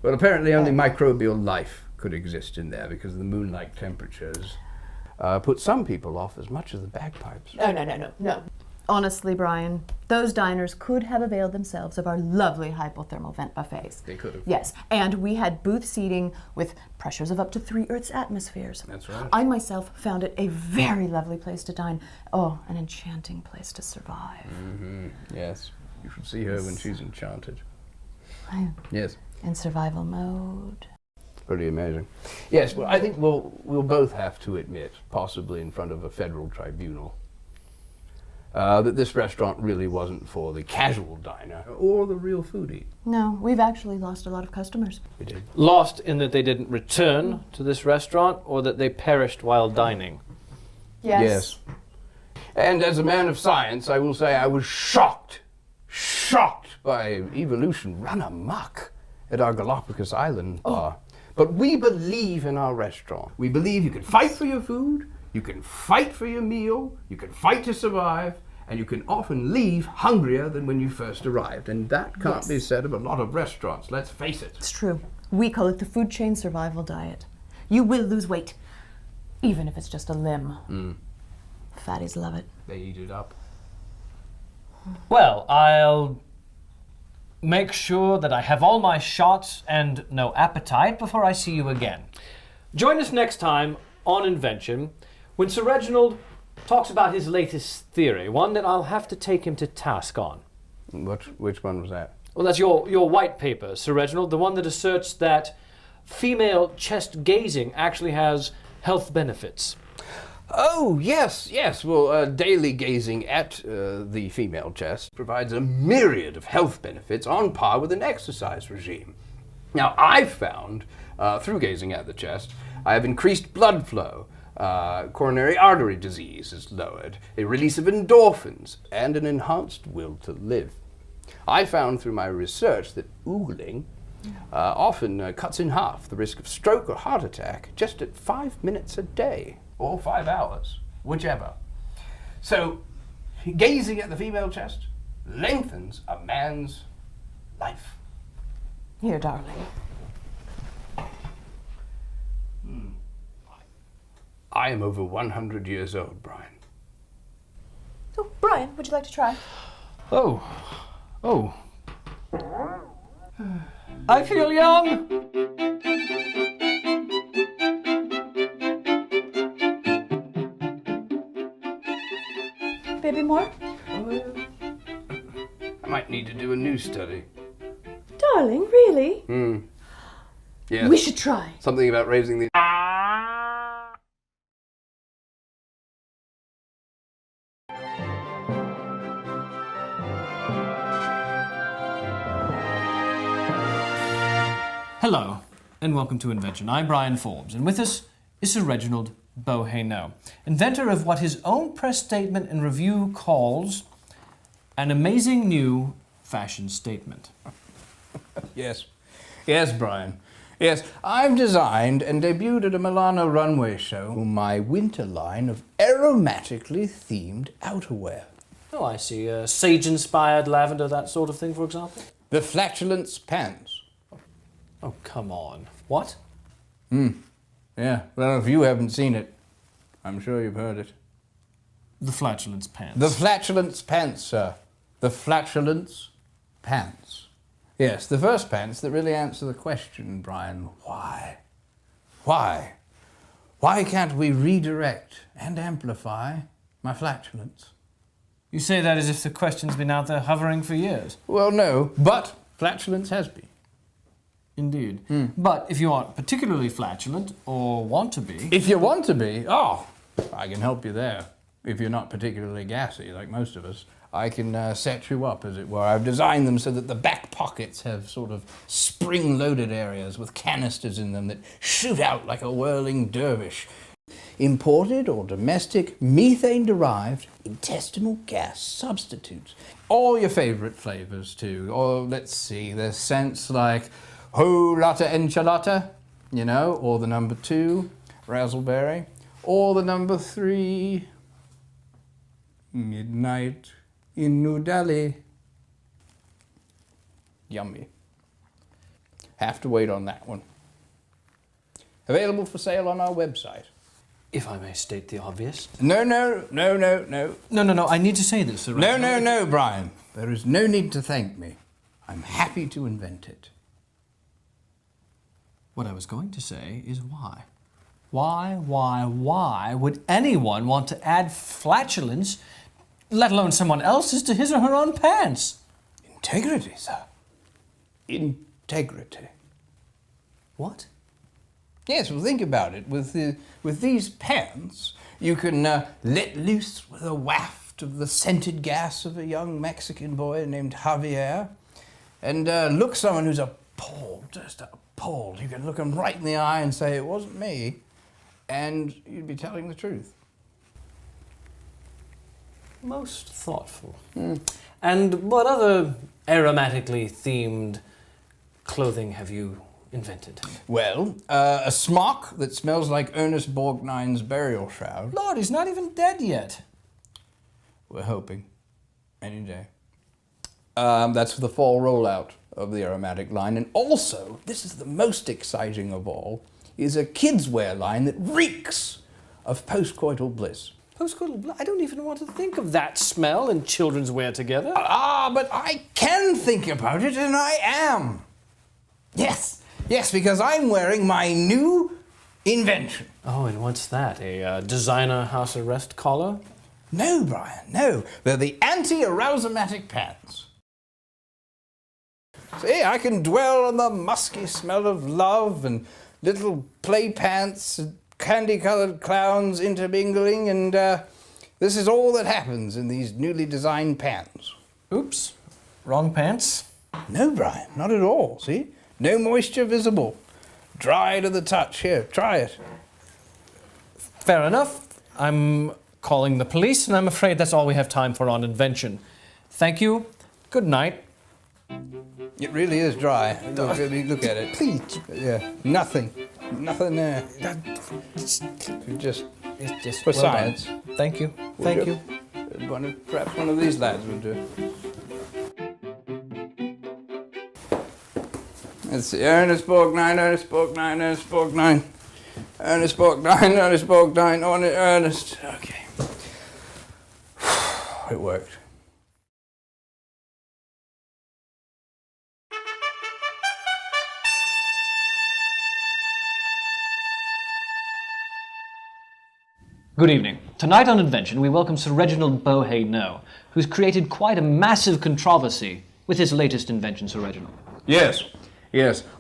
apparently only microbial life could exist in there because the moon-like temperatures put some people off as much as the bagpipes. No. Honestly, Brian, those diners could have availed themselves of our lovely hypothermal vent buffets. They could have. Yes, and we had booth seating with pressures of up to 3 Earth's atmospheres. That's right. I myself found it a very lovely place to dine. Oh, an enchanting place to survive. Mm-hmm. Yes, you should see her when she's enchanted. Yes. In survival mode. Pretty amazing. Yes, well, I think we'll both have to admit, possibly in front of a federal tribunal, that this restaurant really wasn't for the casual diner or the real foodie. No, we've actually lost a lot of customers. We did. Lost in that they didn't return to this restaurant, or that they perished while dining? Yes. And as a man of science, I will say I was shocked by evolution run amok at our Galapagos Island bar. But we believe in our restaurant. We believe you can fight for your food, you can fight for your meal, you can fight to survive, and you can often leave hungrier than when you first arrived. And that can't be said of a lot of restaurants, let's face it. It's true. We call it the food chain survival diet. You will lose weight, even if it's just a limb. Fatties love it. They eat it up. Well, I'll make sure that I have all my shots and no appetite before I see you again. Join us next time on Invention when Sir Reginald talks about his latest theory, one that I'll have to take him to task on. Which one was that? Well, that's your white paper, Sir Reginald, the one that asserts that female chest gazing actually has health benefits. Oh, yes. Well, daily gazing at the female chest provides a myriad of health benefits on par with an exercise regime. Now, I've found, through gazing at the chest, I have increased blood flow, coronary artery disease is lowered, a release of endorphins, and an enhanced will to live. I found through my research that oogling often cuts in half the risk of stroke or heart attack just at 5 minutes a day. Or 5 hours, whichever. So, gazing at the female chest lengthens a man's life. Here, darling. I am over 100 years old, Brian. Oh, Brian, would you like to try? Oh. I feel young. Baby more? I might need to do a new study. Darling, really? Yes. We should try. Something about raising the... Hello, and welcome to Invention. I'm Brian Forbes, and with us is Sir Reginald Bo-Hey No, inventor of what his own press statement and review calls an amazing new fashion statement. Yes, Brian. Yes, I've designed and debuted at a Milano runway show my winter line of aromatically themed outerwear. Oh, I see. Sage-inspired lavender, that sort of thing, for example? The flatulence pants. Oh, come on. What? Yeah, well, if you haven't seen it, I'm sure you've heard it. The flatulence pants. The flatulence pants, sir. The flatulence pants. Yes, the first pants that really answer the question, Brian, why? Why? Why can't we redirect and amplify my flatulence? You say that as if the question's been out there hovering for years. Well, no, but flatulence has been. Indeed. But if you aren't particularly flatulent, or want to be... If you want to be, I can help you there. If you're not particularly gassy, like most of us, I can set you up, as it were. I've designed them so that the back pockets have sort of spring-loaded areas with canisters in them that shoot out like a whirling dervish. Imported or domestic, methane-derived intestinal gas substitutes. All your favorite flavors, too. Or, let's see, there's scents like Ho Latte Enchilada, you know, or the number 2, razzleberry, or the number 3, Midnight in New Delhi. Yummy. Have to wait on that one. Available for sale on our website. If I may state the obvious. No. No, I need to say this, Sir Reginald. No, Brian. There is no need to thank me. I'm happy to invent it. What I was going to say is why. Why would anyone want to add flatulence, let alone someone else's, to his or her own pants? Integrity, sir. Integrity. What? Yes, well, think about it. With these pants, you can let loose with a waft waft of the scented gas of a young Mexican boy named Javier, and look someone who's appalled, just appalled. You can look him right in the eye and say, it wasn't me, and you'd be telling the truth. Most thoughtful. And what other aromatically themed clothing have you invented? Well, a smock that smells like Ernest Borgnine's burial shroud. Lord, he's not even dead yet. We're hoping. Any day. That's for the fall rollout of the Aromatic line. And also, this is the most exciting of all, is a kids' wear line that reeks of postcoital bliss. Postcoital, I don't even want to think of that smell in children's wear together. But I can think about it, and I am. Yes, because I'm wearing my new invention. Oh, and what's that? A designer house arrest collar? No, Brian, no. They're the anti-arousamatic pants. See, I can dwell on the musky smell of love and little play pants and candy-colored clowns intermingling, and this is all that happens in these newly designed pants. Oops, wrong pants. No, Brian, not at all, see? No moisture visible. Dry to the touch. Here, try it. Fair enough. I'm calling the police, and I'm afraid that's all we have time for on Invention. Thank you. Good night. It really is dry. Look at it. Please. Yeah, nothing there. Just It's just for well science. done. Thank you. Would Thank you? Perhaps one of these lads would do. Let's see. Ernest Borgnine, Ernest Borgnine, Ernest Borgnine. Ernest Borgnine, Ernest Borgnine, on it, Ernest. Okay. It worked. Good evening. Tonight on Invention, we welcome Sir Reginald Bo-Hey No, who's created quite a massive controversy with his latest invention, Sir Reginald. Yes.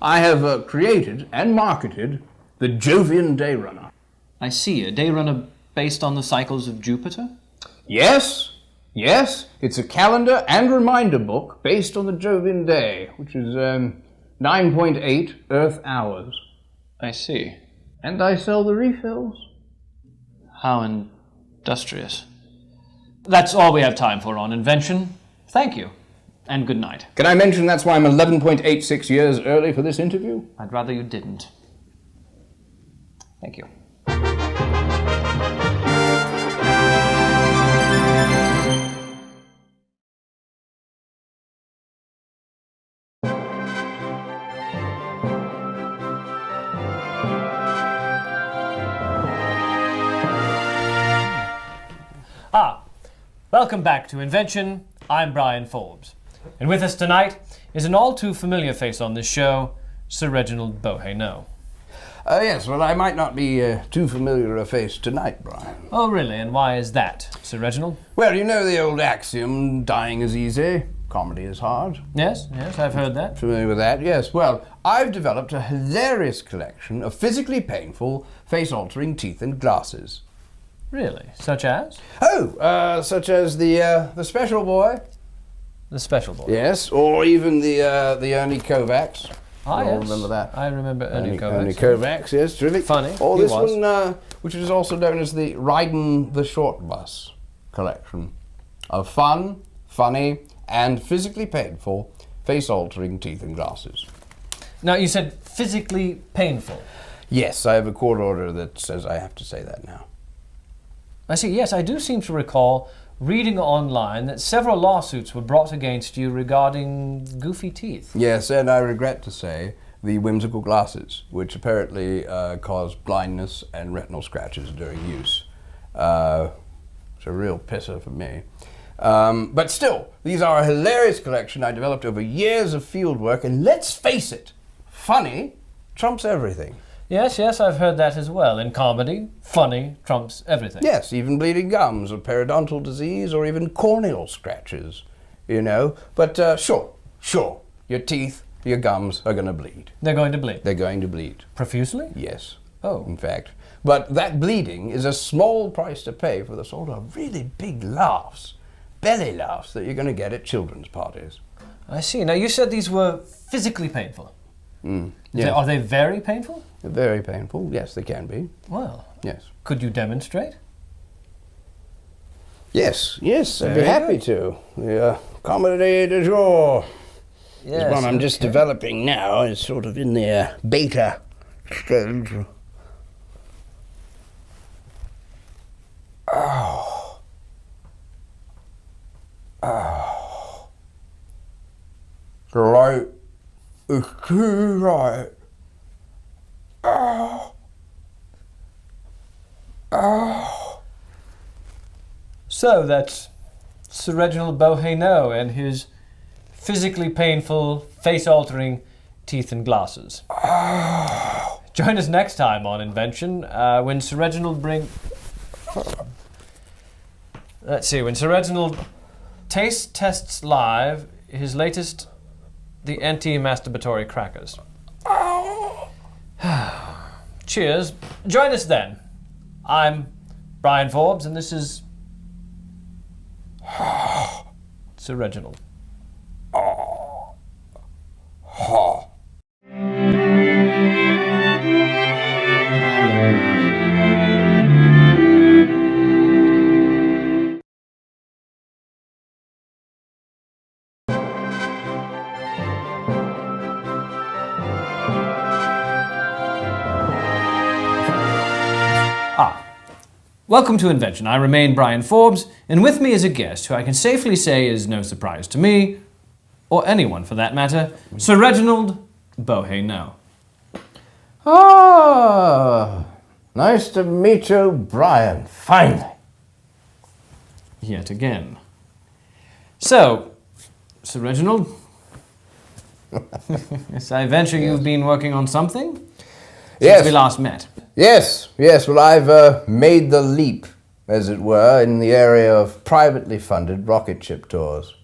I have created and marketed the Jovian dayrunner. I see, a dayrunner based on the cycles of Jupiter? Yes. It's a calendar and reminder book based on the Jovian day, which is 9.8 Earth hours. I see. And I sell the refills. How industrious. That's all we have time for on Invention. Thank you, and good night. Can I mention that's why I'm 11.86 years early for this interview? I'd rather you didn't. Thank you. Welcome back to Invention. I'm Brian Forbes. And with us tonight is an all too familiar face on this show, Sir Reginald Bo-Hey No. Yes, well, I might not be too familiar a face tonight, Brian. Oh, really? And why is that, Sir Reginald? Well, you know the old axiom, dying is easy, comedy is hard. Yes, I've heard that. Familiar with that? Yes. Well, I've developed a hilarious collection of physically painful, face-altering teeth and glasses. Really? Such as? Oh, such as the Special Boy. The Special Boy? Yes, or even the Ernie Kovacs. Ah, You all yes. remember that? I remember Ernie Kovacs. Ernie Kovacs, yes, terrific. Funny, Or he this was. one, which is also known as the Ridin' the Short Bus collection of fun, funny, and physically painful, face-altering teeth and glasses. Now, you said physically painful. Yes, I have a court order that says I have to say that now. I see, yes, I do seem to recall reading online that several lawsuits were brought against you regarding goofy teeth. Yes, and I regret to say the whimsical glasses, which apparently cause blindness and retinal scratches during use. It's a real pisser for me. But still, these are a hilarious collection I developed over years of field work, and let's face it, funny trumps everything. Yes, I've heard that as well. In comedy, funny trumps everything. Yes, even bleeding gums or periodontal disease or even corneal scratches, you know. But sure, your teeth, your gums are going to bleed. They're going to bleed. They're going to bleed. Profusely? Yes. in fact. But that bleeding is a small price to pay for the sort of really big laughs, belly laughs, that you're going to get at children's parties. I see. Now, you said these were physically painful. Yes. Are they very painful? Very painful. Yes, they can be. Well, Yes. could you demonstrate? Yes, I'd be Very happy to. The comedy du jour is Yes, one I'm just developing now. It's sort of in the beta stage. The light is too light. So that's Sir Reginald Bo-Hey No and his physically painful, face-altering teeth and glasses. Join us next time on Invention when Sir Reginald when Sir Reginald taste tests live his latest, the anti-masturbatory crackers. Cheers. Join us then. I'm Brian Forbes, and this is Sir Reginald. Welcome to Invention. I remain Brian Forbes, and with me is a guest who I can safely say is no surprise to me, or anyone for that matter, Sir Reginald Bo-Hey No. Ah, nice to meet you, Brian, finally. Yet again. So, Sir Reginald, yes, I venture you've been working on something since we last met. Yes, well, I've made the leap, as it were, in the area of privately funded rocket ship tours.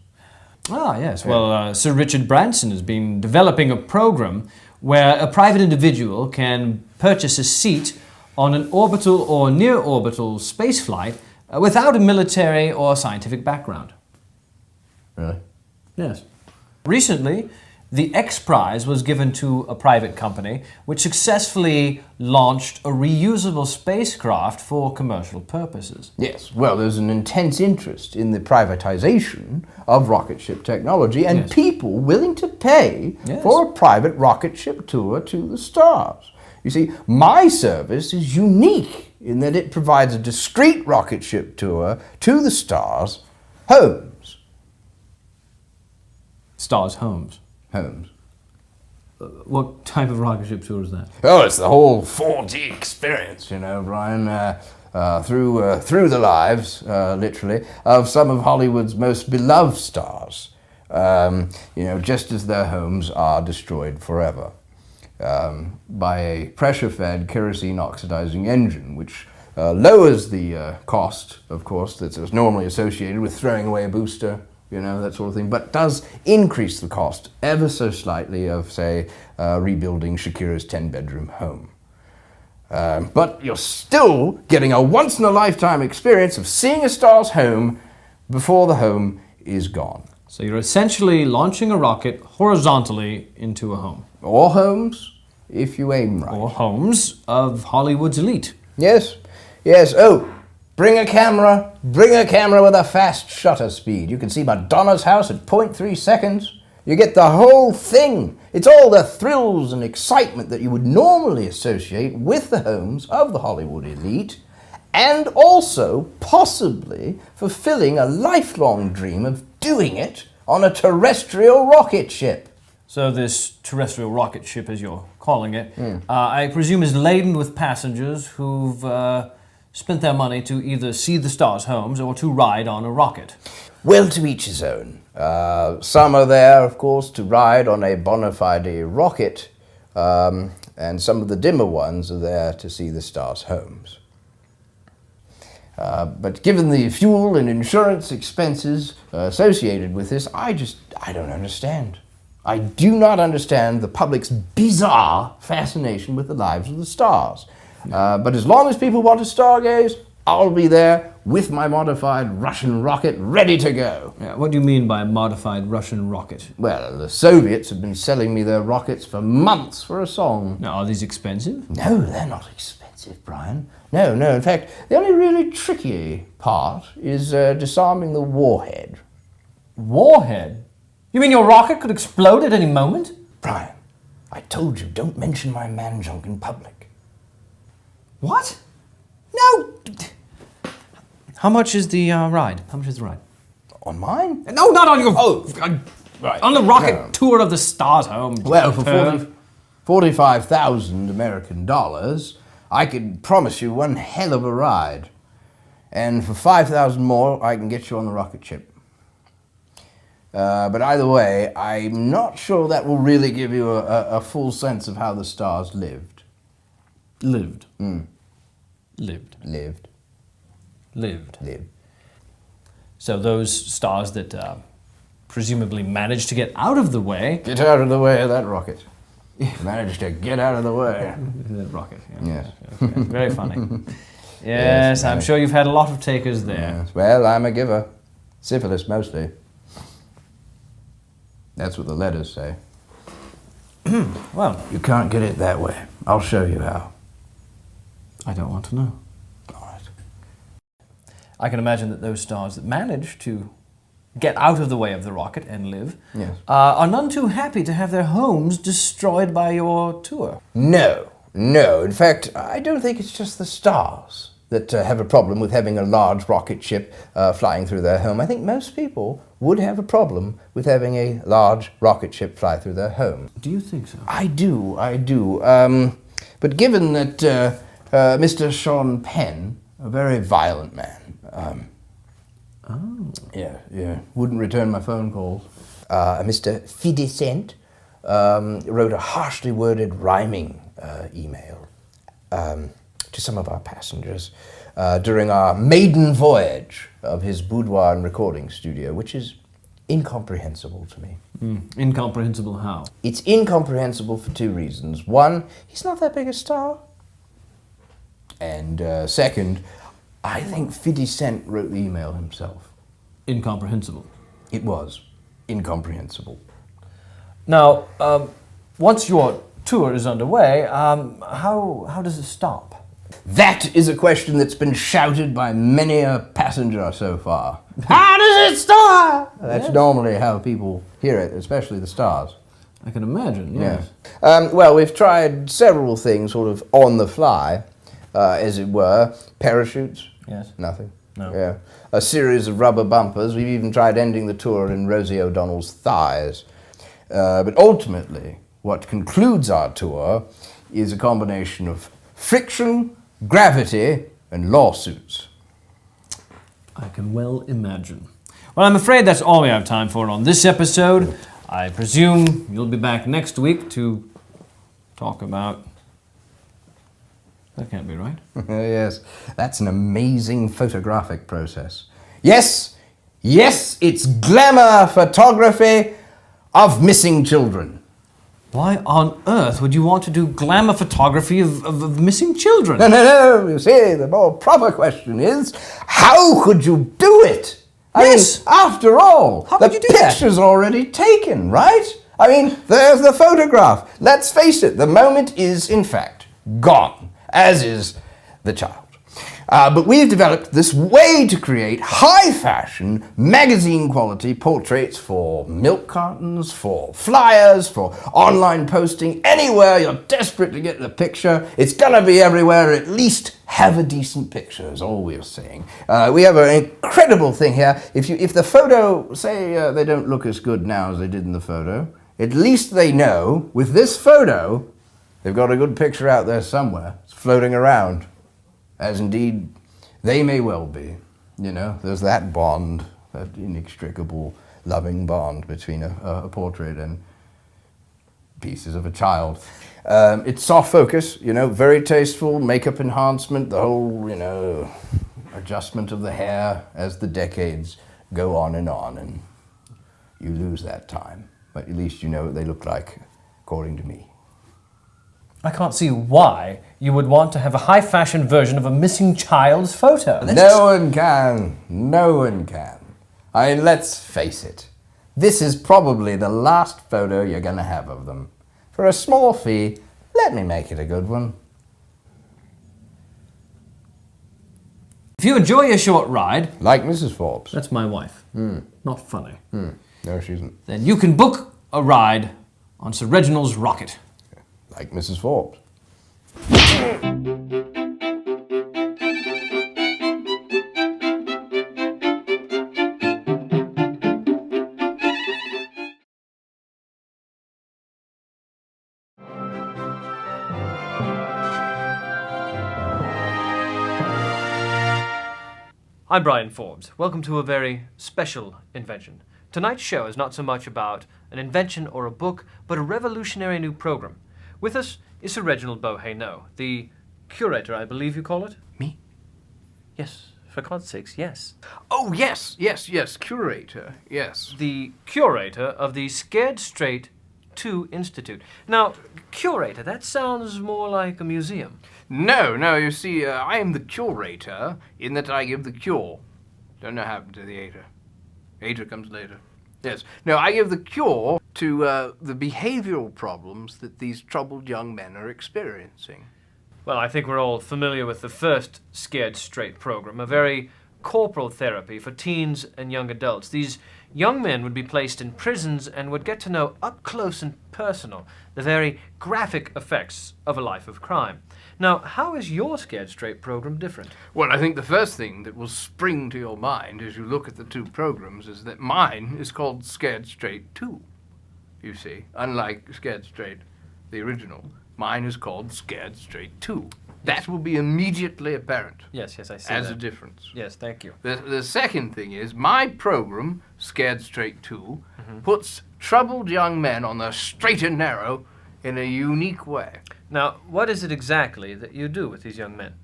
Ah, yes. Well, Sir Richard Branson has been developing a program where a private individual can purchase a seat on an orbital or near-orbital spaceflight without a military or scientific background. Really? Yes. Recently, the X Prize was given to a private company which successfully launched a reusable spacecraft for commercial purposes. Yes, well, there's an intense interest in the privatization of rocket ship technology and people willing to pay for a private rocket ship tour to the stars. You see, my service is unique in that it provides a discreet rocket ship tour to the stars' homes. Stars' homes? Homes. What type of rocket ship tour is that? Oh, it's the whole 4D experience, you know, Brian, through the lives, literally, of some of Hollywood's most beloved stars, just as their homes are destroyed forever by a pressure-fed kerosene-oxidizing engine, which lowers the cost, of course, that's normally associated with throwing away a booster, that sort of thing, but does increase the cost ever so slightly of, say, rebuilding Shakira's 10-bedroom home. But you're still getting a once-in-a-lifetime experience of seeing a star's home before the home is gone. So you're essentially launching a rocket horizontally into a home. Or homes, if you aim right. Or homes of Hollywood's elite. Yes. Oh, bring a camera with a fast shutter speed. You can see Madonna's house at 0.3 seconds. You get the whole thing. It's all the thrills and excitement that you would normally associate with the homes of the Hollywood elite, and also possibly fulfilling a lifelong dream of doing it on a terrestrial rocket ship. So this terrestrial rocket ship, as you're calling it, I presume is laden with passengers who've spent their money to either see the stars' homes or to ride on a rocket. Well, to each his own. Some are there, of course, to ride on a bona fide rocket, and some of the dimmer ones are there to see the stars' homes. But given the fuel and insurance expenses associated with this, I don't understand. I do not understand the public's bizarre fascination with the lives of the stars. But as long as people want to stargaze, I'll be there with my modified Russian rocket ready to go. Yeah, what do you mean by modified Russian rocket? Well, the Soviets have been selling me their rockets for months for a song. Now, are these expensive? No, they're not expensive, Brian. No. In fact, the only really tricky part is disarming the warhead. Warhead? You mean your rocket could explode at any moment? Brian, I told you, don't mention my man junk in public. What? No! How much is the ride? How much is the ride? On mine? No, not on your... Right. On the rocket No. tour of the stars home. Well, for 45,000 American dollars, I could promise you one hell of a ride. And for 5,000 more, I can get you on the rocket ship. But either way, I'm not sure that will really give you a full sense of how the stars lived. Lived. Mm. Lived. Lived. Lived. Lived. So those stars that presumably managed to get out of the way... Get out of the way of that rocket. Managed to get out of the way. That rocket, Yes. Okay. Very funny. Yes, I'm sure you've had a lot of takers there. Yes. Well, I'm a giver. Syphilis, mostly. That's what the letters say. Well, You can't get it that way. I'll show you how. I don't want to know. All right. I can imagine that those stars that manage to get out of the way of the rocket and live Yes. are none too happy to have their homes destroyed by your tour. No. In fact, I don't think it's just the stars that have a problem with having a large rocket ship flying through their home. I think most people would have a problem with having a large rocket ship fly through their home. Do you think so? I do. But given that Mr. Sean Penn, a very violent man, wouldn't return my phone calls. Mr. Fidescent wrote a harshly worded rhyming email to some of our passengers during our maiden voyage of his boudoir and recording studio, which is incomprehensible to me. Incomprehensible how? It's incomprehensible for two reasons. One, he's not that big a star. And second, I think 50 Cent wrote the email himself. Incomprehensible. It was incomprehensible. Now, once your tour is underway, how does it stop? That is a question that's been shouted by many a passenger so far. How does it start? That's normally how people hear it, especially the stars. I can imagine, yes. Well, we've tried several things sort of on the fly, as it were. Parachutes. Yes. Nothing. No. Yeah. A series of rubber bumpers. We've even tried ending the tour in Rosie O'Donnell's thighs. But ultimately, what concludes our tour is a combination of friction, gravity, and lawsuits. I can well imagine. Well, I'm afraid that's all we have time for on this episode. I presume you'll be back next week to talk about... That can't be right. Yes, that's an amazing photographic process. Yes, it's glamour photography of missing children. Why on earth would you want to do glamour photography of missing children? No, you see, the more proper question is, how could you do it? I mean, after all, How could you do the that? picture's already taken, right? I mean, there's the photograph. Let's face it, the moment is, in fact, gone, as is the child. But we've developed this way to create high-fashion, magazine-quality portraits for milk cartons, for flyers, for online posting. Anywhere you're desperate to get the picture, it's gonna be everywhere. At least have a decent picture, is all we're saying. We have an incredible thing here. If the photo, say they don't look as good now as they did in the photo, at least they know, with this photo, they've got a good picture out there somewhere. It's floating around. As indeed, they may well be. You know, there's that bond, that inextricable, loving bond between a portrait and pieces of a child. It's soft focus, you know, very tasteful, makeup enhancement, the whole, you know, adjustment of the hair as the decades go on, and you lose that time. But at least you know what they look like, according to me. I can't see why you would want to have a high-fashion version of a missing child's photo. No one can. No one can. I mean, let's face it. This is probably the last photo you're going to have of them. For a small fee, let me make it a good one. If you enjoy your short ride... Like Mrs. Forbes. That's my wife. Not funny. No, she isn't. Then you can book a ride on Sir Reginald's rocket. Like Mrs. Forbes. I'm Brian Forbes. Welcome to a very special invention. Tonight's show is not so much about an invention or a book, but a revolutionary new program. With us is Sir Reginald Bo-Hey No, the curator, I believe you call it? Me? Yes, for God's sakes, yes. Oh, yes, curator, yes. The curator of the Scared Straight 2 Institute. Now, curator, that sounds more like a museum. No, you see, I am the curator in that I give the cure. Don't know what happened to the ater. Ater comes later. Yes. No, I give the cure to the behavioral problems that these troubled young men are experiencing. Well, I think we're all familiar with the first Scared Straight program, a very corporal therapy for teens and young adults. These young men would be placed in prisons and would get to know up close and personal the very graphic effects of a life of crime. Now, how is your Scared Straight program different? Well, I think the first thing that will spring to your mind as you look at the two programs is that mine is called Scared Straight 2. You see, unlike Scared Straight, the original, mine is called Scared Straight 2. That will be immediately apparent. Yes, I see as that. a difference. Yes, thank you. The second thing is my program, Scared Straight 2, puts troubled young men on the straight and narrow in a unique way. Now, what is it exactly that you do with these young men?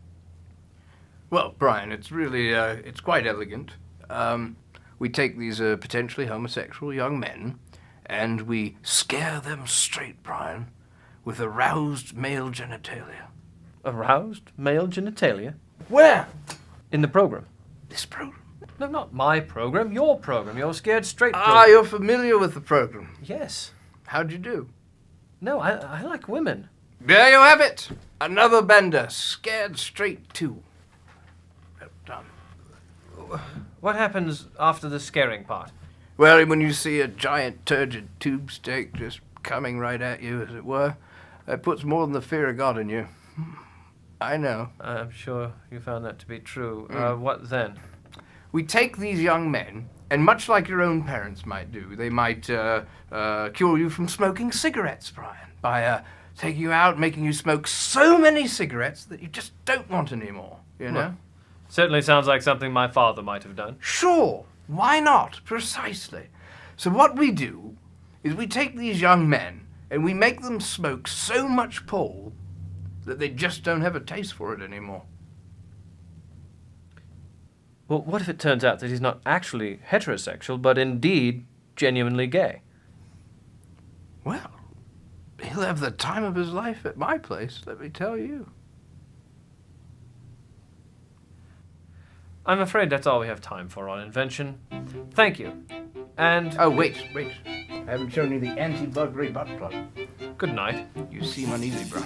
Well, Brian, it's really, it's quite elegant. We take these potentially homosexual young men and we scare them straight, Brian, with aroused male genitalia. Aroused male genitalia? Where? In the program. This program? No, not my program, your Scared Straight program. Ah, you're familiar with the program. Yes. How'd you do? No, I like women. There you have it. Another bender, Scared Straight 2. Well done. What happens after the scaring part? Well, when you see a giant turgid tube steak just coming right at you, as it were, that puts more than the fear of God in you. I know. I'm sure you found that to be true. What then? We take these young men, and much like your own parents might do, they might cure you from smoking cigarettes, Brian, by taking you out, making you smoke so many cigarettes that you just don't want any more, you know? Well, certainly sounds like something my father might have done. Sure. Why not? Precisely. So what we do is we take these young men and we make them smoke so much pole that they just don't have a taste for it anymore. Well, what if it turns out that he's not actually heterosexual, but indeed genuinely gay? Well, he'll have the time of his life at my place, let me tell you. I'm afraid that's all we have time for on Invention. Thank you. And... Oh, wait. I haven't shown you the anti-buggery butt plug. good night. You seem uneasy, Brian.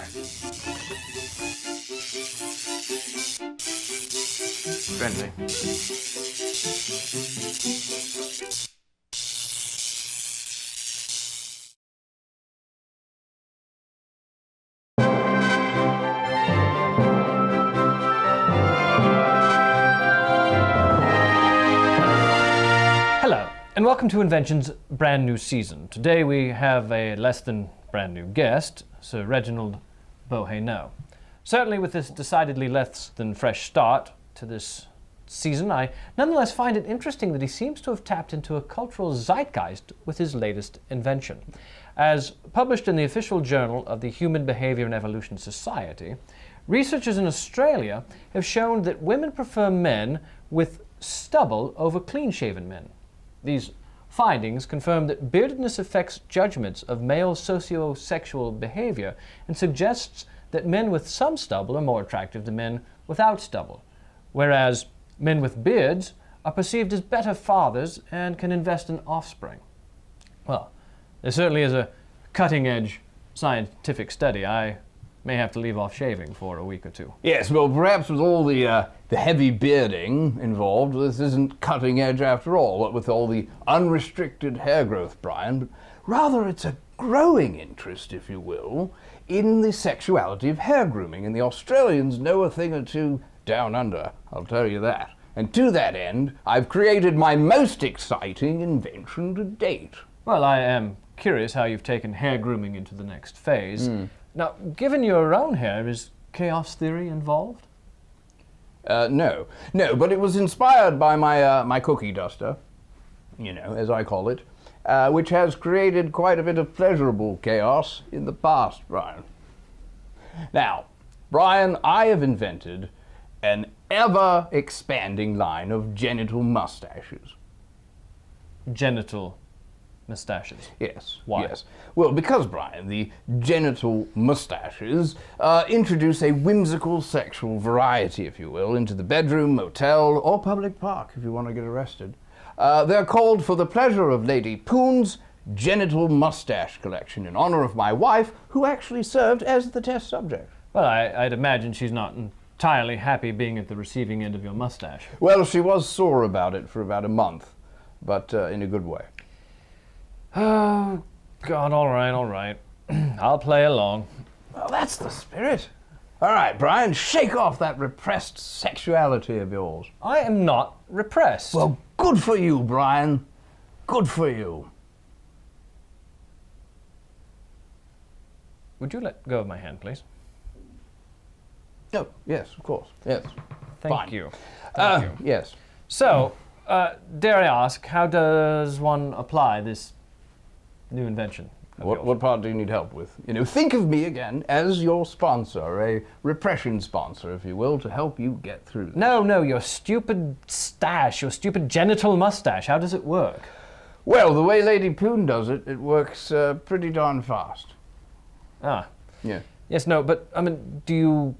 Friendly. Hello, and welcome to Invention's brand new season. Today we have a less than brand new guest, Sir Reginald Bo-Hey No. Certainly with this decidedly less than fresh start to this season, I nonetheless find it interesting that he seems to have tapped into a cultural zeitgeist with his latest invention. As published in the official journal of the Human Behavior and Evolution Society, researchers in Australia have shown that women prefer men with stubble over clean-shaven men. These findings confirm that beardedness affects judgments of male socio-sexual behavior and suggests that men with some stubble are more attractive than men without stubble, whereas men with beards are perceived as better fathers and can invest in offspring. Well, there certainly is a cutting-edge scientific study. I may have to leave off shaving for a week or two. Yes, well, perhaps with all the heavy bearding involved, this isn't cutting edge after all, what with all the unrestricted hair growth, Brian, but rather it's a growing interest, if you will, in the sexuality of hair grooming, and the Australians know a thing or two down under, I'll tell you that. And to that end, I've created my most exciting invention to date. Well, I am curious how you've taken hair grooming into the next phase. Now, given your own hair, is chaos theory involved? No, but it was inspired by my cookie duster, as I call it, which has created quite a bit of pleasurable chaos in the past, Brian. Now, Brian, I have invented an ever-expanding line of genital mustaches. Genital mustaches? Yes. Why? Yes. Well, because, Brian, the genital mustaches introduce a whimsical sexual variety, if you will, into the bedroom, motel, or public park if you want to get arrested. They're called for the pleasure of Lady Poon's genital mustache collection in honor of my wife, who actually served as the test subject. Well, I'd imagine she's not entirely happy being at the receiving end of your mustache. Well, she was sore about it for about a month, but in a good way. Oh, God, all right. I'll play along. Well, that's the spirit. All right, Brian, shake off that repressed sexuality of yours. I am not repressed. Well, good for you, Brian. Good for you. Would you let go of my hand, please? Oh, yes, of course. Yes. Thank Fine. you. Thank you. Yes. So, dare I ask, how does one apply this new invention? What part do you need help with? Think of me again as your sponsor, a repression sponsor, if you will, to help you get through this. No, your stupid stash, your stupid genital mustache. How does it work? Well, the way Lady Poon does it, it works pretty darn fast. Ah. Yeah. Yes, no, but, I mean, do you,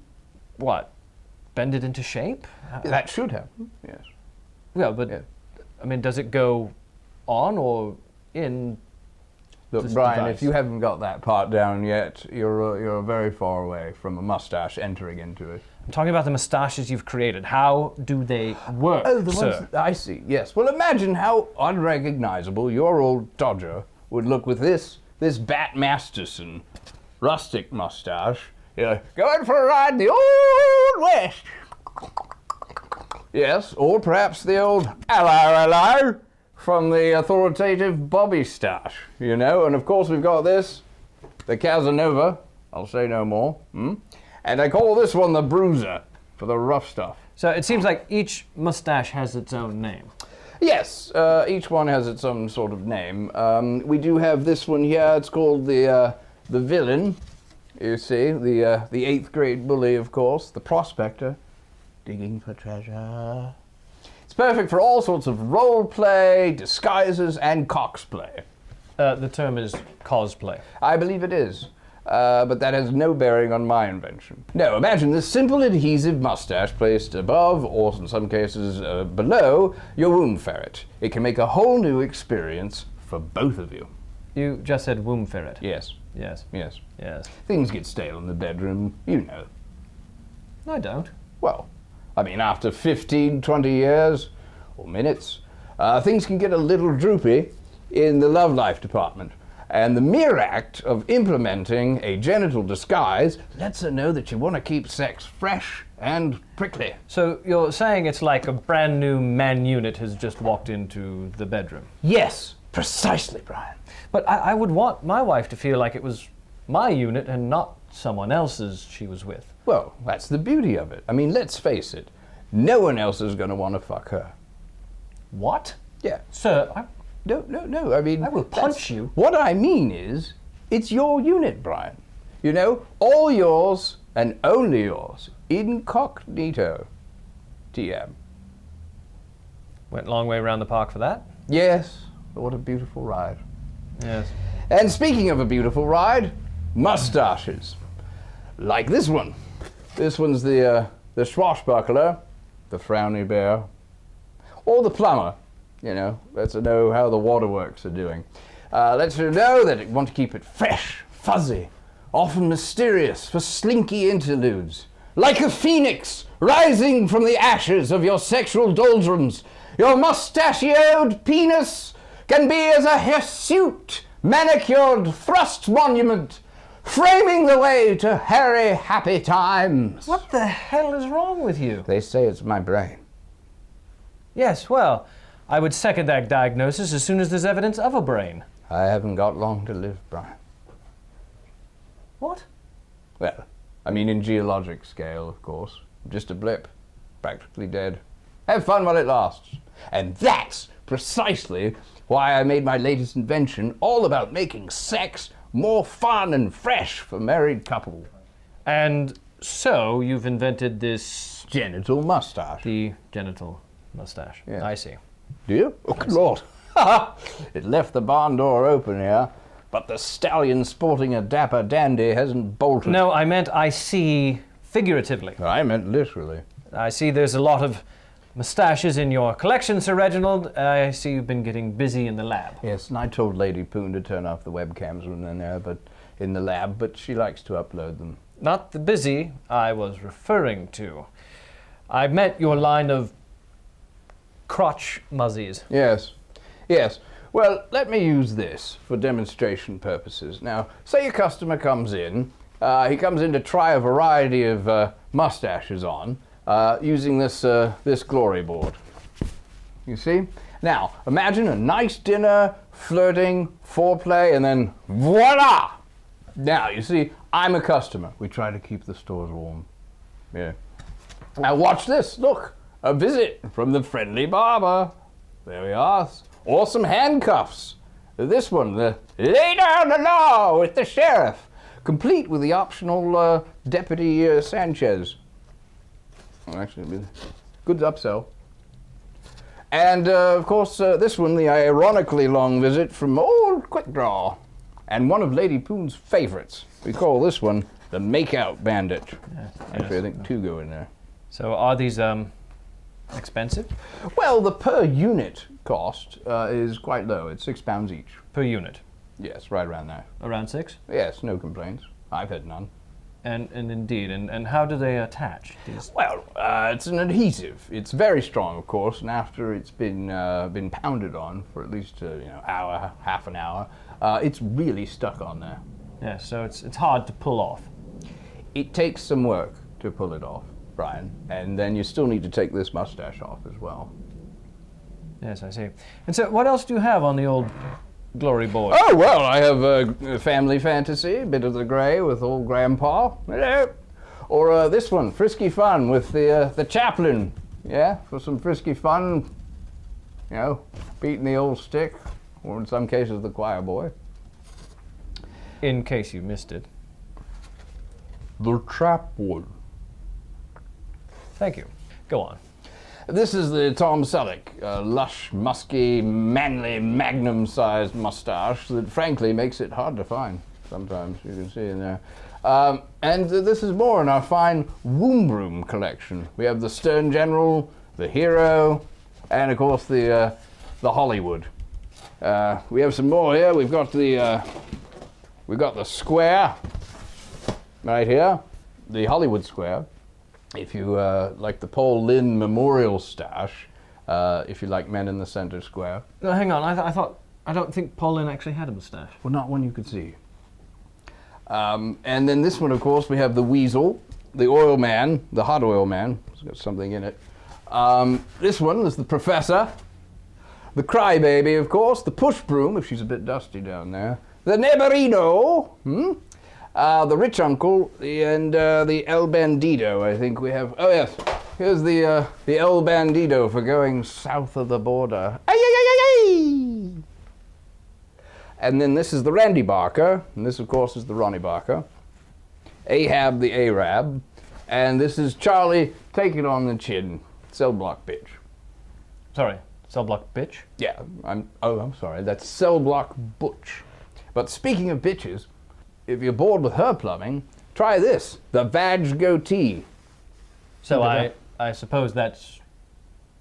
bend it into shape? That should happen, yes. Well, but, Yeah. I mean, does it go on or in? Look, This Brian, device. if you haven't got that part down yet, you're very far away from a mustache entering into it. I'm talking about the mustaches you've created. How do they work, Oh, the sir? ones I see. Yes. Well, imagine how unrecognizable your old Dodger would look with this Bat Masterson rustic mustache. Going for a ride in the Old West. Yes, or perhaps the old hello from the authoritative Bobby stash, and of course we've got this, the Casanova, I'll say no more, and I call this one the Bruiser for the rough stuff. So it seems like each mustache has its own name. Yes, each one has its own sort of name. We do have this one here, it's called the Villain, you see, the 8th grade bully, of course, the Prospector, digging for treasure. It's perfect for all sorts of role play, disguises, and coxplay. The term is cosplay. I believe it is, but that has no bearing on my invention. No, imagine this simple adhesive mustache placed above, or in some cases below, your womb ferret. It can make a whole new experience for both of you. You just said womb ferret. Yes, Yes. yes. Yes. Things get stale in the bedroom, you know. No, I don't. Well, I mean, after 15, 20 years, or minutes, things can get a little droopy in the love life department. And the mere act of implementing a genital disguise lets her know that you want to keep sex fresh and prickly. So you're saying it's like a brand new man unit has just walked into the bedroom? Yes, precisely, Brian. But I would want my wife to feel like it was my unit and not someone else's she was with. Well, that's the beauty of it. I mean, let's face it, no one else is going to want to fuck her. What? Yeah. Sir, No, I mean... I will punch you. What I mean is, it's your unit, Brian. All yours and only yours. Incognito. TM. Went a long way around the park for that? Yes, what a beautiful ride. Yes. And speaking of a beautiful ride, mustaches. Like this one. This one's the swashbuckler, the frowny bear, or the plumber. You know, lets her know how the waterworks are doing. Lets her know that you want to keep it fresh, fuzzy, often mysterious for slinky interludes. Like a phoenix rising from the ashes of your sexual doldrums, your mustachioed penis can be as a hirsute, manicured thrust monument, framing the way to hairy, happy times. What the hell is wrong with you? They say it's my brain. Yes, well, I would second that diagnosis as soon as there's evidence of a brain. I haven't got long to live, Brian. What? Well, I mean in geologic scale, of course. Just a blip. Practically dead. Have fun while it lasts. And that's precisely why I made my latest invention all about making sex more fun and fresh for married couples. And so you've invented this... Genital mustache. The genital mustache. Yeah. I see. Do you? Oh, good Lord. It left the barn door open here, but the stallion sporting a dapper dandy hasn't bolted. No, I meant I see figuratively. I meant literally. I see there's a lot of mustaches in your collection, Sir Reginald. I see you've been getting busy in the lab. Yes, and I told Lady Poon to turn off the webcams when they're there, but in the lab, but she likes to upload them. Not the busy I was referring to. I meant your line of crotch muzzies. Yes, yes. Well, let me use this for demonstration purposes. Now, say a customer comes in. He comes in to try a variety of mustaches on using this glory board. You see? Now, imagine a nice dinner, flirting, foreplay, and then voila! Now, you see, I'm a customer. We try to keep the stores warm. Yeah. Now, watch this. Look, a visit from the friendly barber. There we are. Or some handcuffs. This one, the lay down the law with the sheriff, complete with the optional Deputy Sanchez. Well, actually, good upsell. And, of course, this one, the ironically long visit from old Quick Draw. And one of Lady Poon's favorites. We call this one the Makeout Bandit. Actually, I think 2 go in there. So are these expensive? Well, the per unit cost is quite low. It's £6 each. Per unit? Yes, right around there. Around 6? Yes, no complaints. I've had none. And indeed, and how do they attach? These? Well, it's an adhesive. It's very strong, of course, and after it's been pounded on for at least hour, half an hour, it's really stuck on there. Yeah, so it's hard to pull off. It takes some work to pull it off, Brian, and then you still need to take this mustache off as well. Yes, I see. And so what else do you have on the old glory board? Oh, well, I have a family fantasy, a bit of the grey with old grandpa. Hello. Or this one, frisky fun with the chaplain. Yeah, for some frisky fun, beating the old stick, or in some cases the choir boy. In case you missed it. The chaplain. Thank you. Go on. This is the Tom Selleck, lush, musky, manly, magnum-sized mustache that frankly makes it hard to find sometimes, you can see in there. And this is more in our fine womb room collection. We have the Stern General, the Hero, and of course the Hollywood. We have some more here. We've got the Square right here, the Hollywood Square. If you like the Paul Lynde Memorial Stash, if you like Men in the Center Square. No, hang on. I don't think Paul Lynde actually had a moustache. Well, not one you could see. And then this one, of course, we have the Weasel, the Oil Man, the Hot Oil Man. It's got something in it. This one is the Professor, the Crybaby, of course, the Push Broom, if she's a bit dusty down there, the Neberino, the Rich Uncle, and the El Bandido, I think we have. Oh, yes. Here's the El Bandido for going south of the border. Ay, ay, ay, ay, ay. And then this is the Randy Barker, and this, of course, is the Ronnie Barker. Ahab the Arab, and this is Charlie taking on the chin, Cell Block Bitch. Sorry, Cell Block Bitch? Yeah, I'm sorry, that's Cell Block Butch. But speaking of bitches, if you're bored with her plumbing, Try this, the badge goatee. So I suppose that's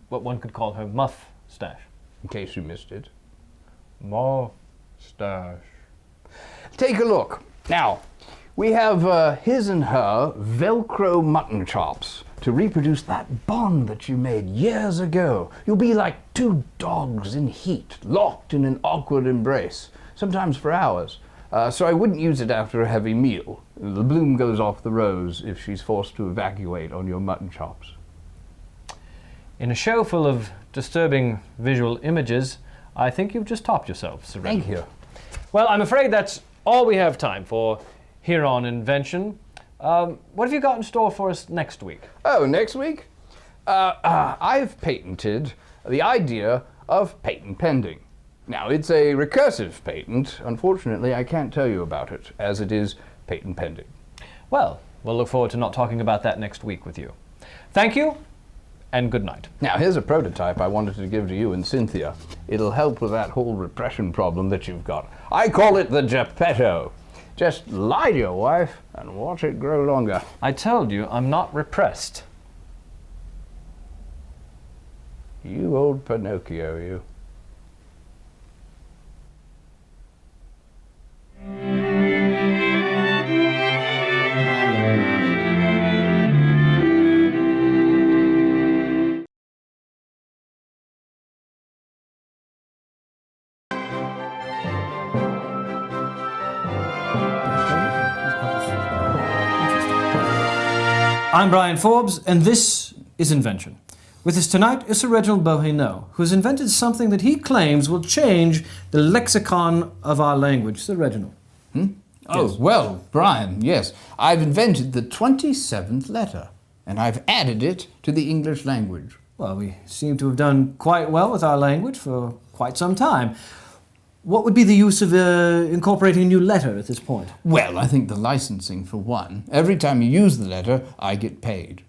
what one could call her muff-stache. In case you missed it. Mustache. Take a look. Now, we have his and her Velcro mutton chops to reproduce that bond that you made years ago. You'll be like two dogs in heat, locked in an awkward embrace, sometimes for hours. So I wouldn't use it after a heavy meal. The bloom goes off the rose if she's forced to evacuate on your mutton chops. In a show full of disturbing visual images, I think you've just topped yourself, Sir Reginald. Thank you. Well, I'm afraid that's all we have time for here on Invention. What have you got in store for us next week? Oh, next week? I've patented the idea of patent pending. Now, it's a recursive patent. Unfortunately, I can't tell you about it, as it is patent pending. Well, we'll look forward to not talking about that next week with you. Thank you, and good night. Now, here's a prototype I wanted to give to you and Cynthia. It'll help with that whole repression problem that you've got. I call it the Geppetto. Just lie to your wife and watch it grow longer. I told you I'm not repressed. You old Pinocchio, you. I'm Brian Forbes, and this is Invention. With us tonight is Sir Reginald Bo-Hey No, who has invented something that he claims will change the lexicon of our language. Sir Reginald. Oh, Yes. well, Brian, yes. I've invented the 27th letter, and I've added it to the English language. Well, we seem to have done quite well with our language for quite some time. What would be the use of incorporating a new letter at this point? Well, I think the licensing, for one. Every time you use the letter, I get paid.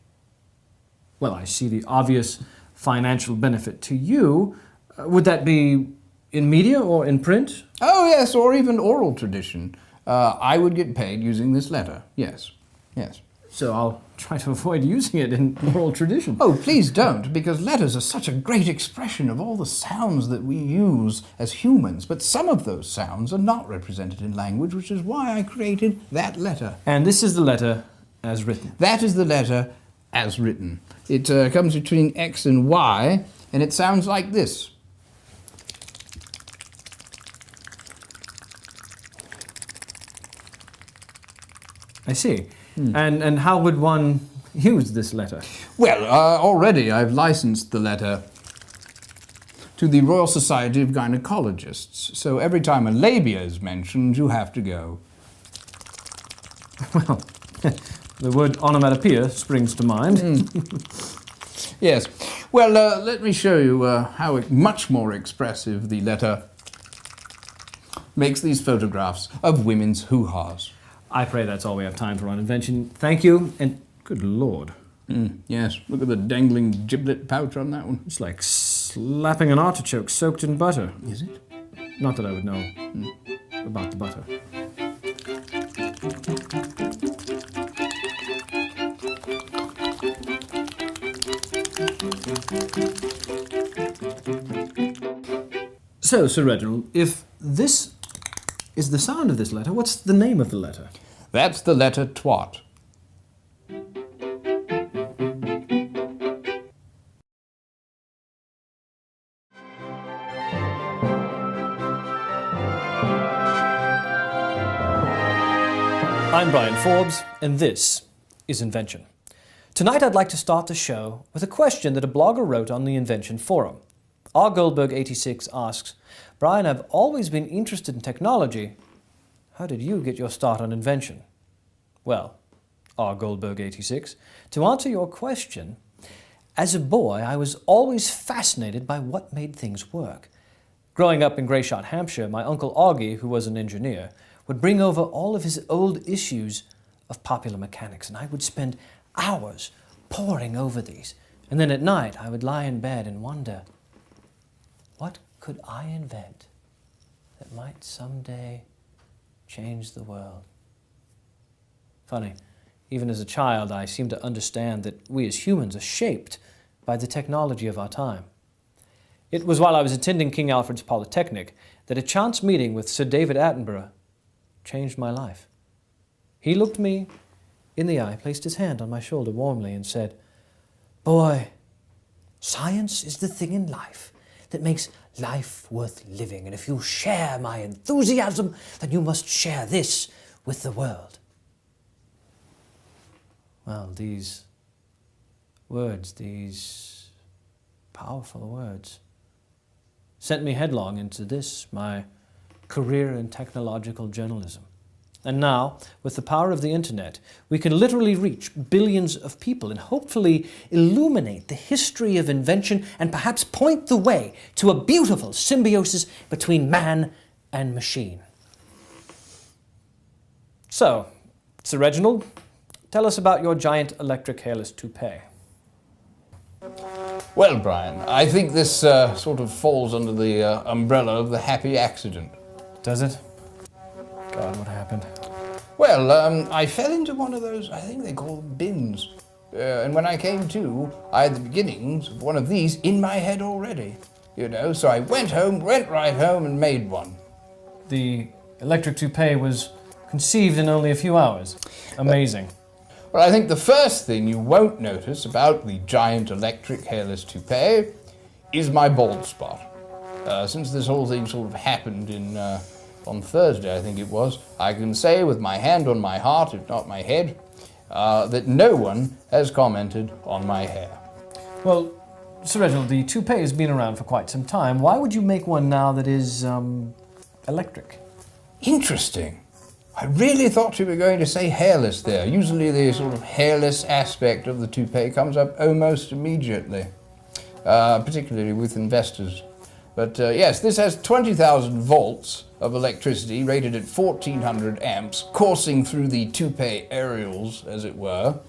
Well, I see the obvious financial benefit to you. Would that be in media or in print? Oh, yes, or even oral tradition. I would get paid using this letter. Yes, yes. So I'll try to avoid using it in oral tradition. Oh, please don't, because letters are such a great expression of all the sounds that we use as humans. But some of those sounds are not represented in language, which is why I created that letter. And this is the letter as written. That is the letter as written. It comes between X and Y, and it sounds like this. I see. And how would one use this letter? Well, already I've licensed the letter to the Royal Society of Gynecologists, so every time a labia is mentioned, you have to go. Well, the word onomatopoeia springs to mind. Yes. Well, let me show you how much more expressive the letter makes these photographs of women's hoo-has. I pray that's all we have time for on Invention. Thank you, and good Lord. Yes, look at the dangling giblet pouch on that one. It's like slapping an artichoke soaked in butter. Is it? Not that I would know about the butter. So, Sir Reginald, if this is the sound of this letter, what's the name of the letter? That's the letter twat. I'm Brian Forbes, and this is Invention. Tonight I'd like to start the show with a question that a blogger wrote on the Invention forum. R. Goldberg86 asks, Brian, I've always been interested in technology. How did you get your start on invention? Well, R. Goldberg86, to answer your question, as a boy I was always fascinated by what made things work. Growing up in Grayshot, Hampshire, my Uncle Augie, who was an engineer, would bring over all of his old issues of Popular Mechanics, and I would spend hours poring over these. And then at night I would lie in bed and wonder, what could I invent that might someday change the world? Funny, even as a child, I seem to understand that we as humans are shaped by the technology of our time. It was while I was attending King Alfred's Polytechnic that a chance meeting with Sir David Attenborough changed my life. He looked me in the eye, placed his hand on my shoulder warmly, and said, "Boy, science is the thing in life that makes life worth living, and if you share my enthusiasm, then you must share this with the world." Well, these words, these powerful words, sent me headlong into this, my career in technological journalism. And now, with the power of the internet, we can literally reach billions of people and hopefully illuminate the history of invention and perhaps point the way to a beautiful symbiosis between man and machine. So, Sir Reginald, tell us about your giant electric hairless toupee. Well, Brian, I think this sort of falls under the umbrella of the happy accident. Does it? God, what happened? Well, I fell into one of those, I think they call them bins. And when I came to, I had the beginnings of one of these in my head already. You know, so I went right home and made one. The electric toupee was conceived in only a few hours. Amazing. Well, I think the first thing you won't notice about the giant electric hairless toupee is my bald spot. Since this whole thing sort of happened on Thursday, I think it was, I can say with my hand on my heart, if not my head, that no one has commented on my hair. Well, Sir Reginald, the toupee has been around for quite some time. Why would you make one now that is, electric? Interesting. I really thought you were going to say hairless there. Usually the sort of hairless aspect of the toupee comes up almost immediately, particularly with investors. But yes, this has 20,000 volts of electricity rated at 1400 amps coursing through the toupee aerials, as it were,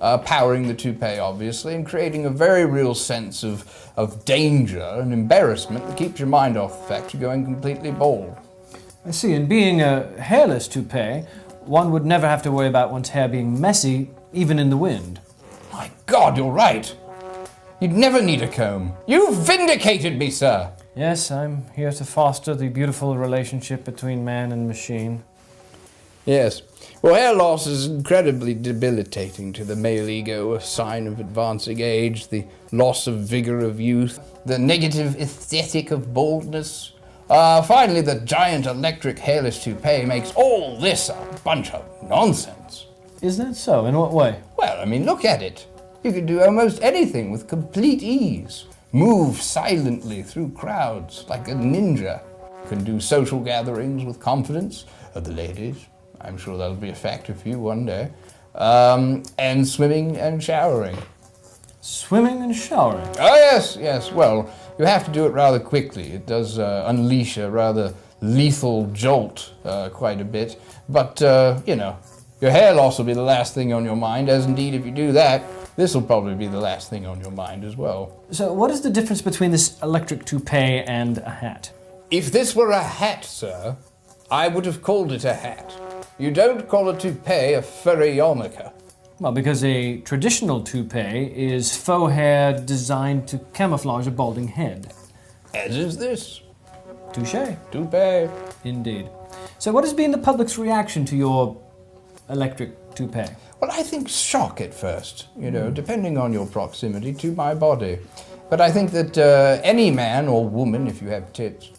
powering the toupee obviously, and creating a very real sense of danger and embarrassment that keeps your mind off the fact you're going completely bald. I see, and being a hairless toupee, one would never have to worry about one's hair being messy, even in the wind. My God, you're right. You'd never need a comb. You've vindicated me, sir. Yes, I'm here to foster the beautiful relationship between man and machine. Yes. Well, hair loss is incredibly debilitating to the male ego, a sign of advancing age, the loss of vigor of youth, the negative aesthetic of baldness. Finally, the giant electric hairless toupee makes all this a bunch of nonsense. Is that so? In what way? Well, I mean, look at it. You can do almost anything with complete ease. Move silently through crowds like a ninja. You can do social gatherings with confidence. The ladies, I'm sure that'll be a factor for you one day. And swimming and showering. Swimming and showering? Oh, yes. Well, you have to do it rather quickly. It does unleash a rather lethal jolt quite a bit. But, you know, your hair loss will be the last thing on your mind, as indeed if you do that, this will probably be the last thing on your mind as well. So what is the difference between this electric toupee and a hat? If this were a hat, sir, I would have called it a hat. You don't call a toupee a furry yarmulke. Well, because a traditional toupee is faux hair designed to camouflage a balding head. As is this. Touché. Toupee. Indeed. So what has been the public's reaction to your electric toupee? Well, I think shock at first, you know, depending on your proximity to my body. But I think that any man or woman, if you have tits,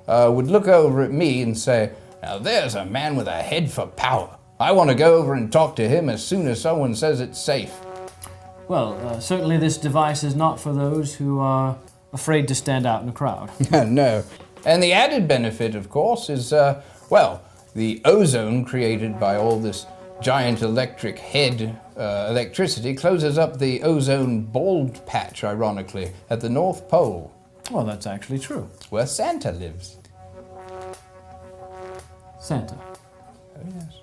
would look over at me and say, now there's a man with a head for power. I want to go over and talk to him as soon as someone says it's safe. Well, certainly this device is not for those who are afraid to stand out in a crowd. No. And the added benefit, of course, is, well, the ozone created by all this giant electric head electricity closes up the ozone bald patch, ironically, at the North Pole. Well, that's actually true. Where Santa lives. Santa. Oh, yes.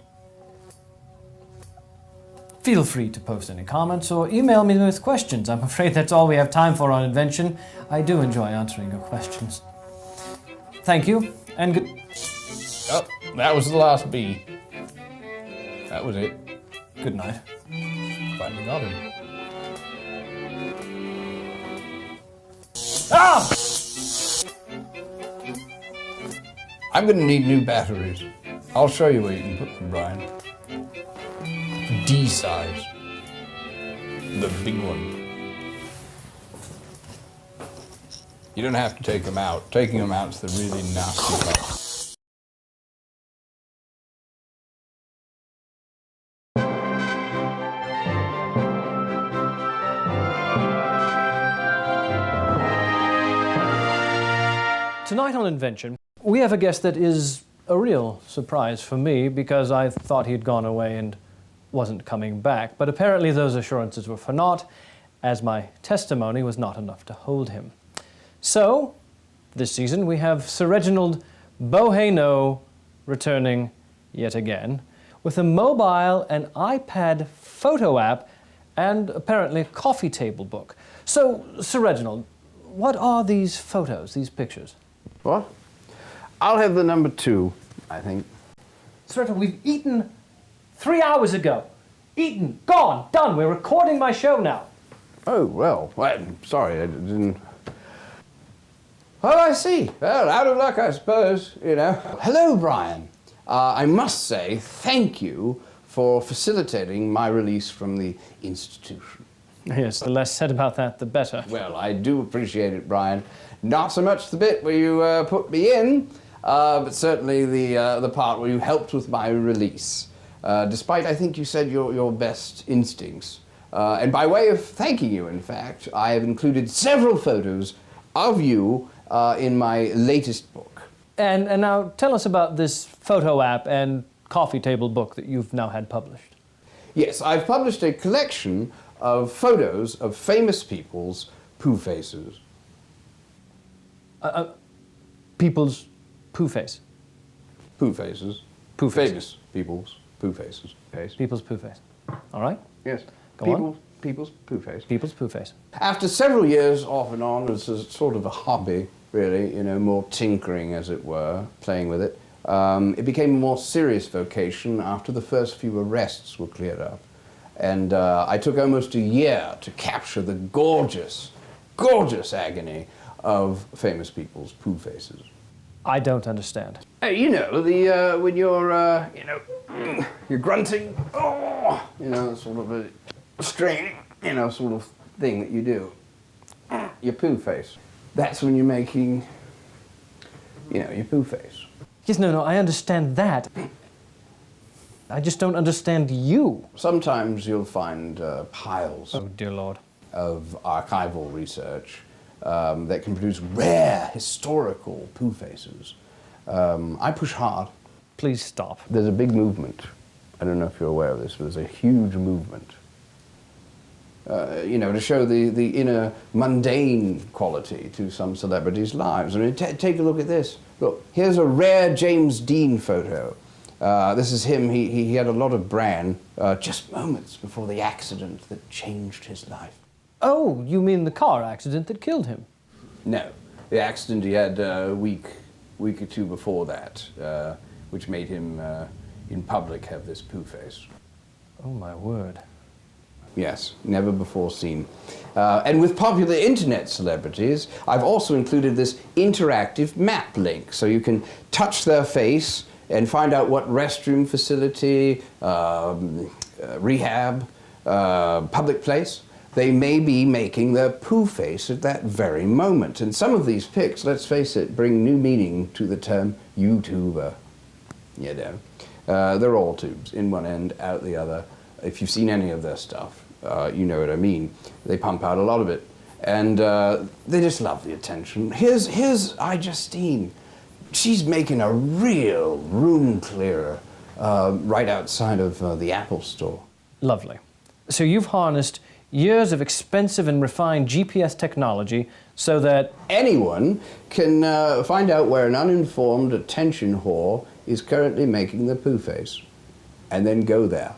Feel free to post any comments or email me with questions. I'm afraid that's all we have time for on Invention. I do enjoy answering your questions. Thank you, and good... Oh, that was the last B. That was it. Good night. Finally got him. Ah! I'm gonna need new batteries. I'll show you where you can put them, Brian. D size. The big one. You don't have to take them out. Taking them out's the really nasty part. Tonight on Invention, we have a guest that is a real surprise for me because I thought he'd gone away and wasn't coming back. But apparently those assurances were for naught, as my testimony was not enough to hold him. So, this season we have Sir Reginald Bo-Hey No returning yet again with a mobile and iPad photo app and apparently a coffee table book. So, Sir Reginald, what are these photos, these pictures? What? I'll have the number 2, I think. Sir Reginald, we've eaten 3 hours ago. Eaten, gone, done. We're recording my show now. Oh, well, I'm sorry, I didn't... Oh, I see. Well, out of luck, I suppose, you know. Hello, Brian. I must say thank you for facilitating my release from the institution. Yes, the less said about that, the better. Well, I do appreciate it, Brian. Not so much the bit where you put me in, but certainly the part where you helped with my release. Despite, I think you said, your best instincts. And by way of thanking you, in fact, I have included several photos of you in my latest book. And now tell us about this photo app and coffee table book that you've now had published. Yes, I've published a collection of photos of famous people's poo faces. People's poo face. Poo faces. Poo faces. Famous people's poo faces. People's poo face. All right? Yes. Go on. People's poo face. People's poo face. After several years off and on as a sort of a hobby, really, you know, more tinkering as it were, playing with it, it became a more serious vocation after the first few arrests were cleared up. And I took almost a year to capture the gorgeous, gorgeous agony of famous people's poo faces. I don't understand. You know, when you're, you know, you're grunting, oh, you know, sort of a straining, you know, sort of thing that you do. Your poo face. That's when you're making, you know, your poo face. Yes, no, I understand that. I just don't understand you. Sometimes you'll find piles Oh, dear Lord. of archival research that can produce rare historical poo faces. I push hard. Please stop. There's a big movement. I don't know if you're aware of this, but there's a huge movement. You know, to show the inner mundane quality to some celebrities' lives. I mean, take a look at this. Look, here's a rare James Dean photo. This is him. He had a lot of bran just moments before the accident that changed his life. Oh, you mean the car accident that killed him? No, the accident he had a week or two before that, which made him, in public, have this poo face. Oh, my word. Yes, never before seen. And with popular internet celebrities, I've also included this interactive map link, so you can touch their face and find out what restroom facility, rehab, public place they may be making their poo face at that very moment. And some of these pics, let's face it, bring new meaning to the term YouTuber. You know, they're all tubes, in one end, out the other. If you've seen any of their stuff, you know what I mean. They pump out a lot of it. And they just love the attention. Here's iJustine. She's making a real room clearer right outside of the Apple Store. Lovely. So you've harnessed years of expensive and refined GPS technology so that anyone can find out where an uninformed attention whore is currently making the poo face, and then go there.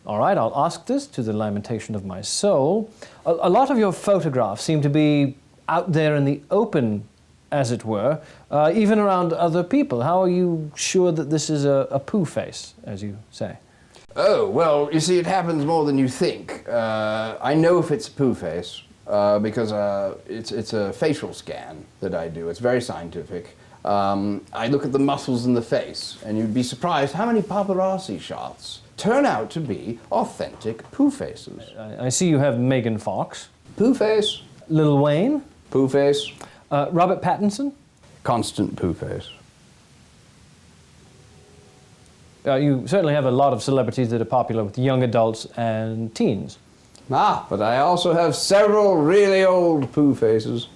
All right, I'll ask this to the lamentation of my soul. A lot of your photographs seem to be out there in the open, as it were, even around other people. How are you sure that this is a poo face, as you say? Oh, well, you see, it happens more than you think. I know if it's a poo face because it's a facial scan that I do. It's very scientific. I look at the muscles in the face, and you'd be surprised how many paparazzi shots turn out to be authentic poo faces. I see you have Megan Fox. Poo face. Lil Wayne. Poo face. Robert Pattinson. Constant poo face. You certainly have a lot of celebrities that are popular with young adults and teens. Ah, but I also have several really old poo faces.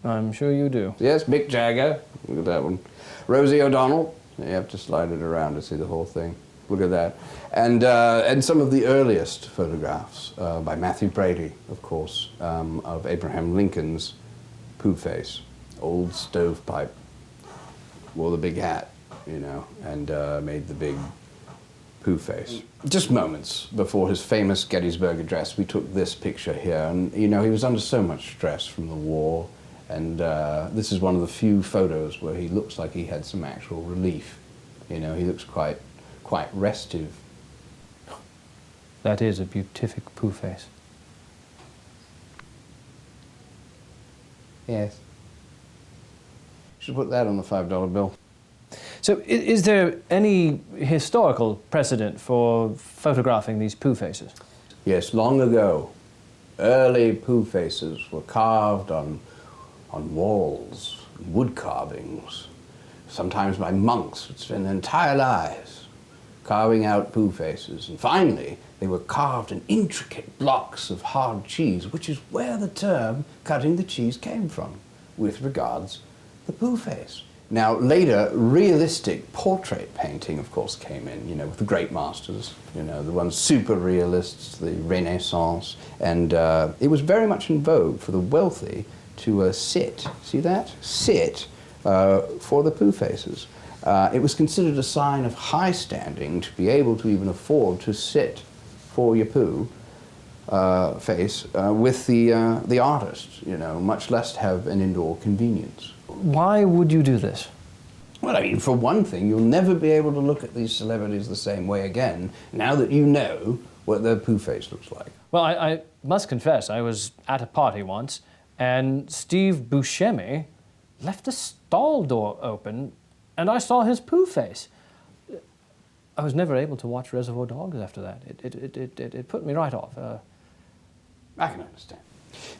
I'm sure you do. Yes, Mick Jagger. Look at that one. Rosie O'Donnell. You have to slide it around to see the whole thing. Look at that. And some of the earliest photographs by Matthew Brady, of course, of Abraham Lincoln's poo face. Old stovepipe. Wore the big hat, you know, and made the big poo face. Just moments before his famous Gettysburg Address, we took this picture here, and, you know, he was under so much stress from the war. And this is one of the few photos where he looks like he had some actual relief. You know, he looks quite restive. That is a beatific poo face. Yes. Should put that on the $5 bill. So is there any historical precedent for photographing these poo faces? Yes, long ago, early poo faces were carved on walls, wood carvings, sometimes by monks who'd spend their entire lives carving out poo faces. And finally, they were carved in intricate blocks of hard cheese, which is where the term cutting the cheese came from, with regards the poo face. Now, later, realistic portrait painting, of course, came in, you know, with the great masters, you know, the ones super realists, the Renaissance, and it was very much in vogue for the wealthy to sit, see that? Sit for the poo faces. It was considered a sign of high standing to be able to even afford to sit for your poo face with the artist, you know, much less have an indoor convenience. Why would you do this? Well, I mean, for one thing, you'll never be able to look at these celebrities the same way again now that you know what their poo face looks like. Well, I must confess, I was at a party once, and Steve Buscemi left the stall door open, and I saw his poo face. I was never able to watch Reservoir Dogs after that. It put me right off. I can understand.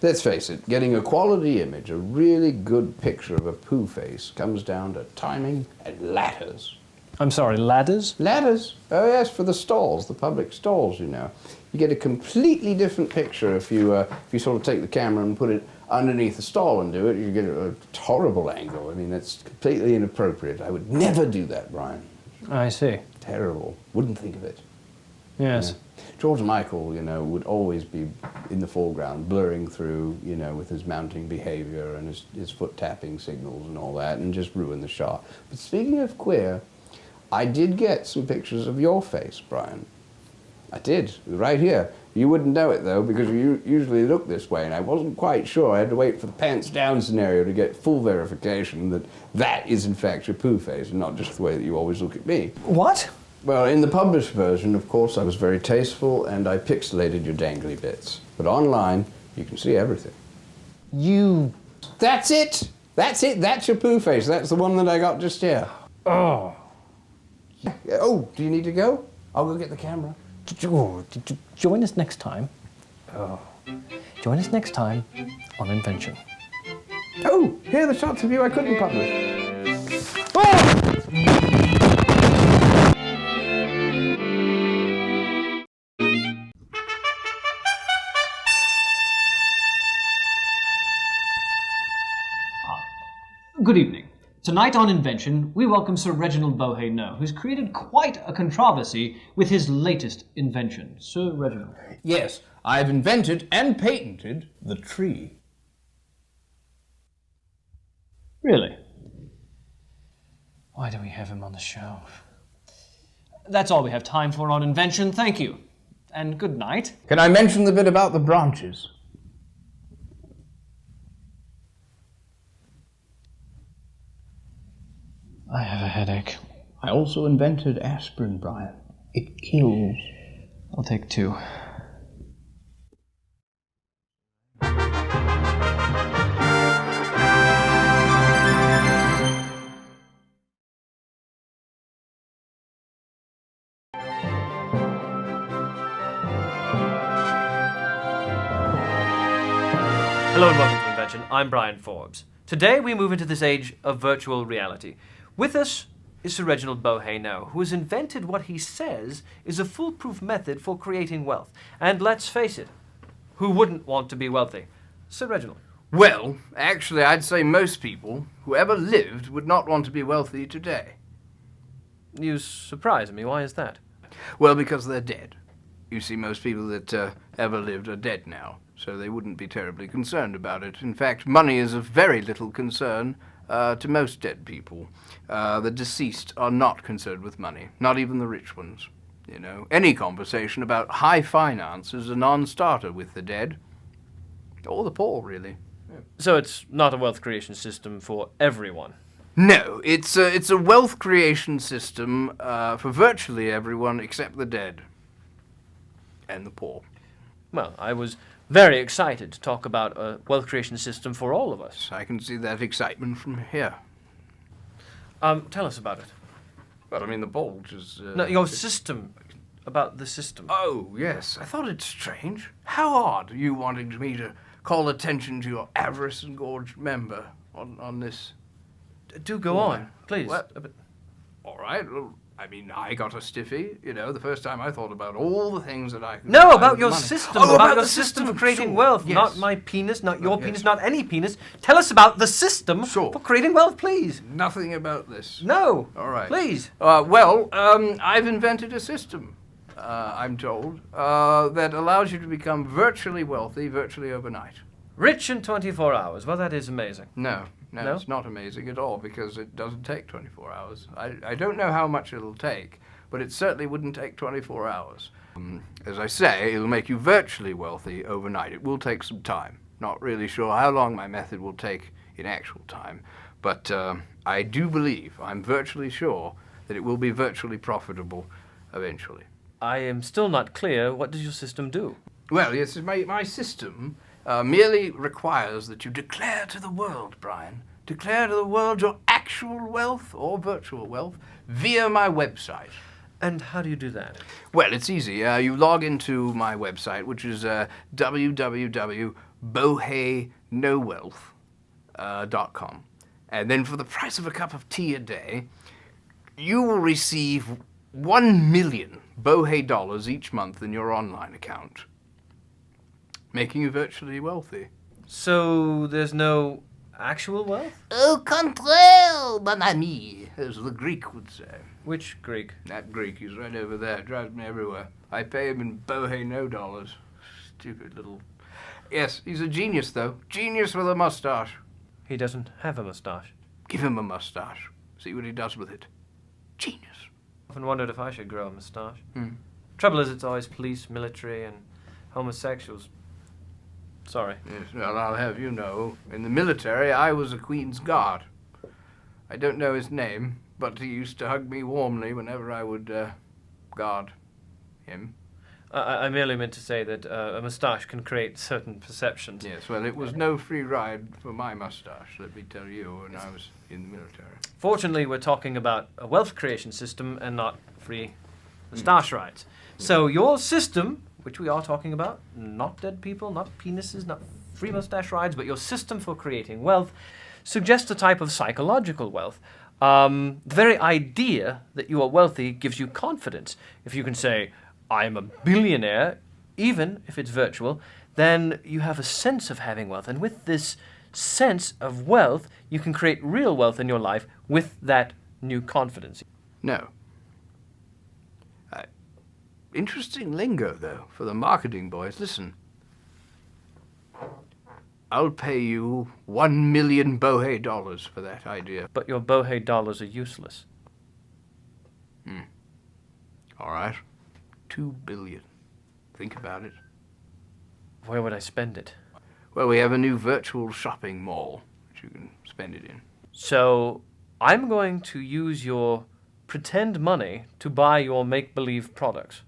Let's face it, getting a quality image, a really good picture of a poo face, comes down to timing and ladders. I'm sorry, ladders? Ladders? Oh yes, for the stalls, the public stalls, you know. You get a completely different picture if you sort of take the camera and put it underneath the stall and do it. You get a horrible angle. I mean, that's completely inappropriate. I would never do that, Brian. I see. Terrible. Wouldn't think of it. Yes. You know? George Michael, you know, would always be in the foreground, blurring through, you know, with his mounting behavior and his foot-tapping signals and all that, and just ruin the shot. But speaking of queer, I did get some pictures of your face, Brian. I did, right here. You wouldn't know it, though, because you usually look this way, and I wasn't quite sure. I had to wait for the pants-down scenario to get full verification that that is, in fact, your poo face, and not just the way that you always look at me. What? Well, in the published version, of course, I was very tasteful, and I pixelated your dangly bits. But online, you can see everything. You... That's it! That's it! That's your poo face. That's the one that I got just here. Oh. Oh, do you need to go? I'll go get the camera. Join us next time. Oh. Join us next time on Invention. Oh, here are the shots of you I couldn't publish. Oh! Good evening. Tonight on Invention, we welcome Sir Reginald Bo-Hey No, who's created quite a controversy with his latest invention. Sir Reginald. Yes, I've invented and patented the tree. Really? Why do we have him on the show? That's all we have time for on Invention. Thank you. And good night. Can I mention the bit about the branches? I have a headache. I also invented aspirin, Brian. It kills. I'll take 2. Hello and welcome to Invention. I'm Brian Forbes. Today we move into this age of virtual reality. With us is Sir Reginald Bo-Hey No, who has invented what he says is a foolproof method for creating wealth. And let's face it, who wouldn't want to be wealthy? Sir Reginald. Well, actually, I'd say most people who ever lived would not want to be wealthy today. You surprise me. Why is that? Well, because they're dead. You see, most people that ever lived are dead now, so they wouldn't be terribly concerned about it. In fact, money is of very little concern to most dead people. The deceased are not concerned with money, not even the rich ones. You know, any conversation about high finance is a non-starter with the dead, or the poor, really. So it's not a wealth creation system for everyone. No, it's a wealth creation system for virtually everyone except the dead and the poor. Well, I was very excited to talk about a wealth creation system for all of us. I can see that excitement from here. Tell us about it. Well, I mean, the bulge is... No, your system. About the system. Oh, yes. I thought it strange. How odd you wanting me to call attention to your avarice and gorged member on this... Do go on, please. Well, all right. Well, I mean, I got a stiffy, you know, the first time I thought about all the things that I could... No, buy about with your money. system. Oh, about your the system for creating sure. wealth. Yes. Not my penis, not your Yes. penis, not any penis. Tell us about the system Sure. for creating wealth, please. Nothing about this. No. All right. Please. I've invented a system, I'm told, that allows you to become virtually wealthy virtually overnight. Rich in 24 hours. Well, that is amazing. No, No? it's not amazing at all because it doesn't take 24 hours. I don't know how much it'll take, but it certainly wouldn't take 24 hours. As I say, it'll make you virtually wealthy overnight. It will take some time. Not really sure how long my method will take in actual time, but I do believe, I'm virtually sure, that it will be virtually profitable eventually. I am still not clear. What does your system do? Well, yes, my system merely requires that you declare to the world, Brian, declare to the world your actual wealth or virtual wealth via my website. And how do you do that? Well, it's easy. You log into my website, which is www.boheynowwealth.com. And then for the price of a cup of tea a day, you will receive 1 million Bo-Hey dollars each month in your online account, making you virtually wealthy. So there's no actual wealth? Au contraire, mon ami, as the Greek would say. Which Greek? That Greek, he's right over there, drives me everywhere. I pay him in Bo-Hey No dollars. Stupid little... Yes, he's a genius, though. Genius with a mustache. He doesn't have a mustache. Give him a mustache. See what he does with it. Genius. I've often wondered if I should grow a mustache. Trouble is, it's always police, military, and homosexuals. Sorry. Yes, well, I'll have you know, in the military, I was a Queen's Guard. I don't know his name, but he used to hug me warmly whenever I would guard him. I merely meant to say that a moustache can create certain perceptions. Yes, well, it was no free ride for my mustache, let me tell you, when I was in the military. Fortunately, we're talking about a wealth creation system and not free moustache rides. So your system, which we are talking about, not dead people, not penises, not free moustache rides, but your system for creating wealth, suggests a type of psychological wealth. The very idea that you are wealthy gives you confidence. If you can say, I am a billionaire, even if it's virtual, then you have a sense of having wealth. And with this sense of wealth, you can create real wealth in your life with that new confidence. No. Interesting lingo, though, for the marketing boys. Listen. I'll pay you 1 million Bo-Hey dollars for that idea. But your Bo-Hey dollars are useless. All right. 2 billion. Think about it. Where would I spend it? Well, we have a new virtual shopping mall, which you can spend it in. So I'm going to use your pretend money to buy your make-believe products?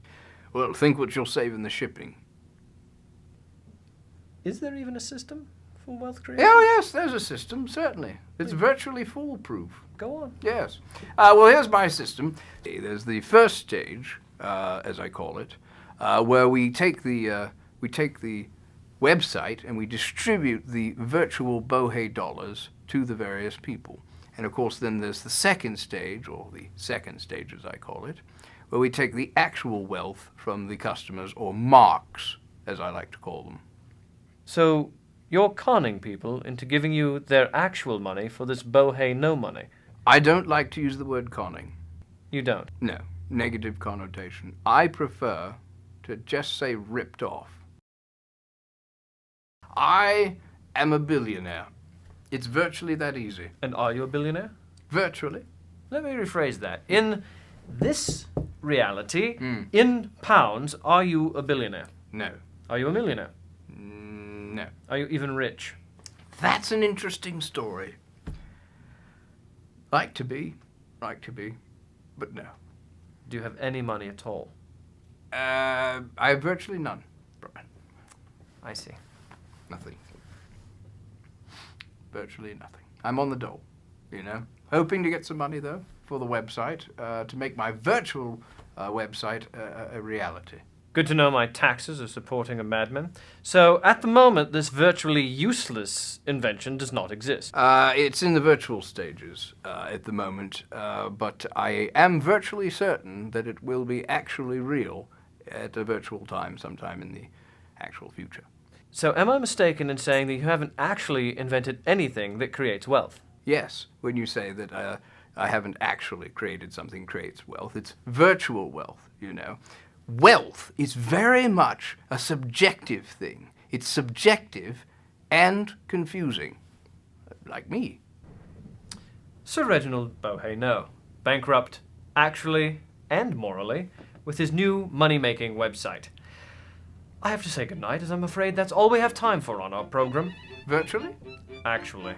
Well, think what you'll save in the shipping. Is there even a system for wealth creation? Oh, yes, there's a system, certainly. It's virtually foolproof. Go on. Yes. Well, here's my system. There's the first stage, as I call it, where we take the website and we distribute the virtual Bo-Hey dollars to the various people. And of course, then there's the second stage, or the second stage as I call it, where we take the actual wealth from the customers, or marks, as I like to call them. So you're conning people into giving you their actual money for this Bo-Hey No money. I don't like to use the word conning. You don't. No, negative connotation. I prefer to just say ripped off. I am a billionaire. It's virtually that easy. And are you a billionaire? Virtually. Let me rephrase that. In this reality, in pounds, are you a billionaire? No. Are you a millionaire? No. Are you even rich? That's an interesting story. Like to be, but no. Do you have any money at all? I have virtually none, Brian. I see. Nothing. Virtually nothing. I'm on the dole, Hoping to get some money, though, for the website, to make my virtual website a reality. Good to know my taxes are supporting a madman. So, at the moment, this virtually useless invention does not exist. It's in the virtual stages at the moment, but I am virtually certain that it will be actually real at a virtual time sometime in the actual future. So, am I mistaken in saying that you haven't actually invented anything that creates wealth? Yes, when you say that I haven't actually created something that creates wealth, it's virtual wealth, Wealth is very much a subjective thing. It's subjective and confusing, like me. Sir Reginald Bo-Hey No, bankrupt, actually and morally, with his new money-making website. I have to say goodnight, as I'm afraid that's all we have time for on our program. Virtually? Actually.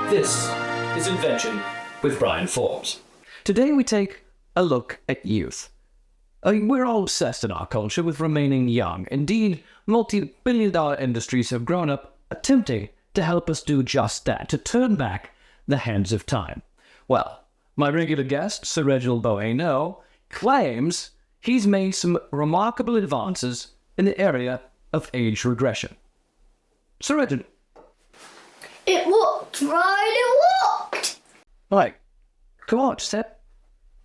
This is Invention with Brian Forbes. Today we take a look at youth. We're all obsessed in our culture with remaining young. Indeed, multi-billion-dollar industries have grown up attempting to help us do just that, to turn back the hands of time. Well, my regular guest, Sir Reginald Bo-Hey No, claims he's made some remarkable advances in the area of age regression. Sir Reginald. It worked, right? It worked! Right. Come on, say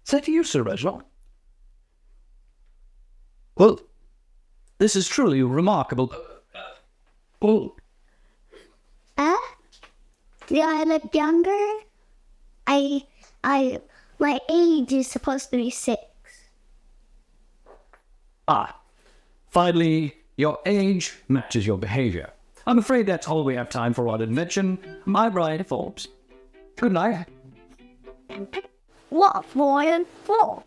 to you, Sir Reginald. Well, this is truly remarkable. Well, do I look younger? My age is supposed to be 6. Finally, your age matches your behavior. I'm afraid that's all we have time for on Invention. I'm Brian Forbes. Good night. What, Brian? What?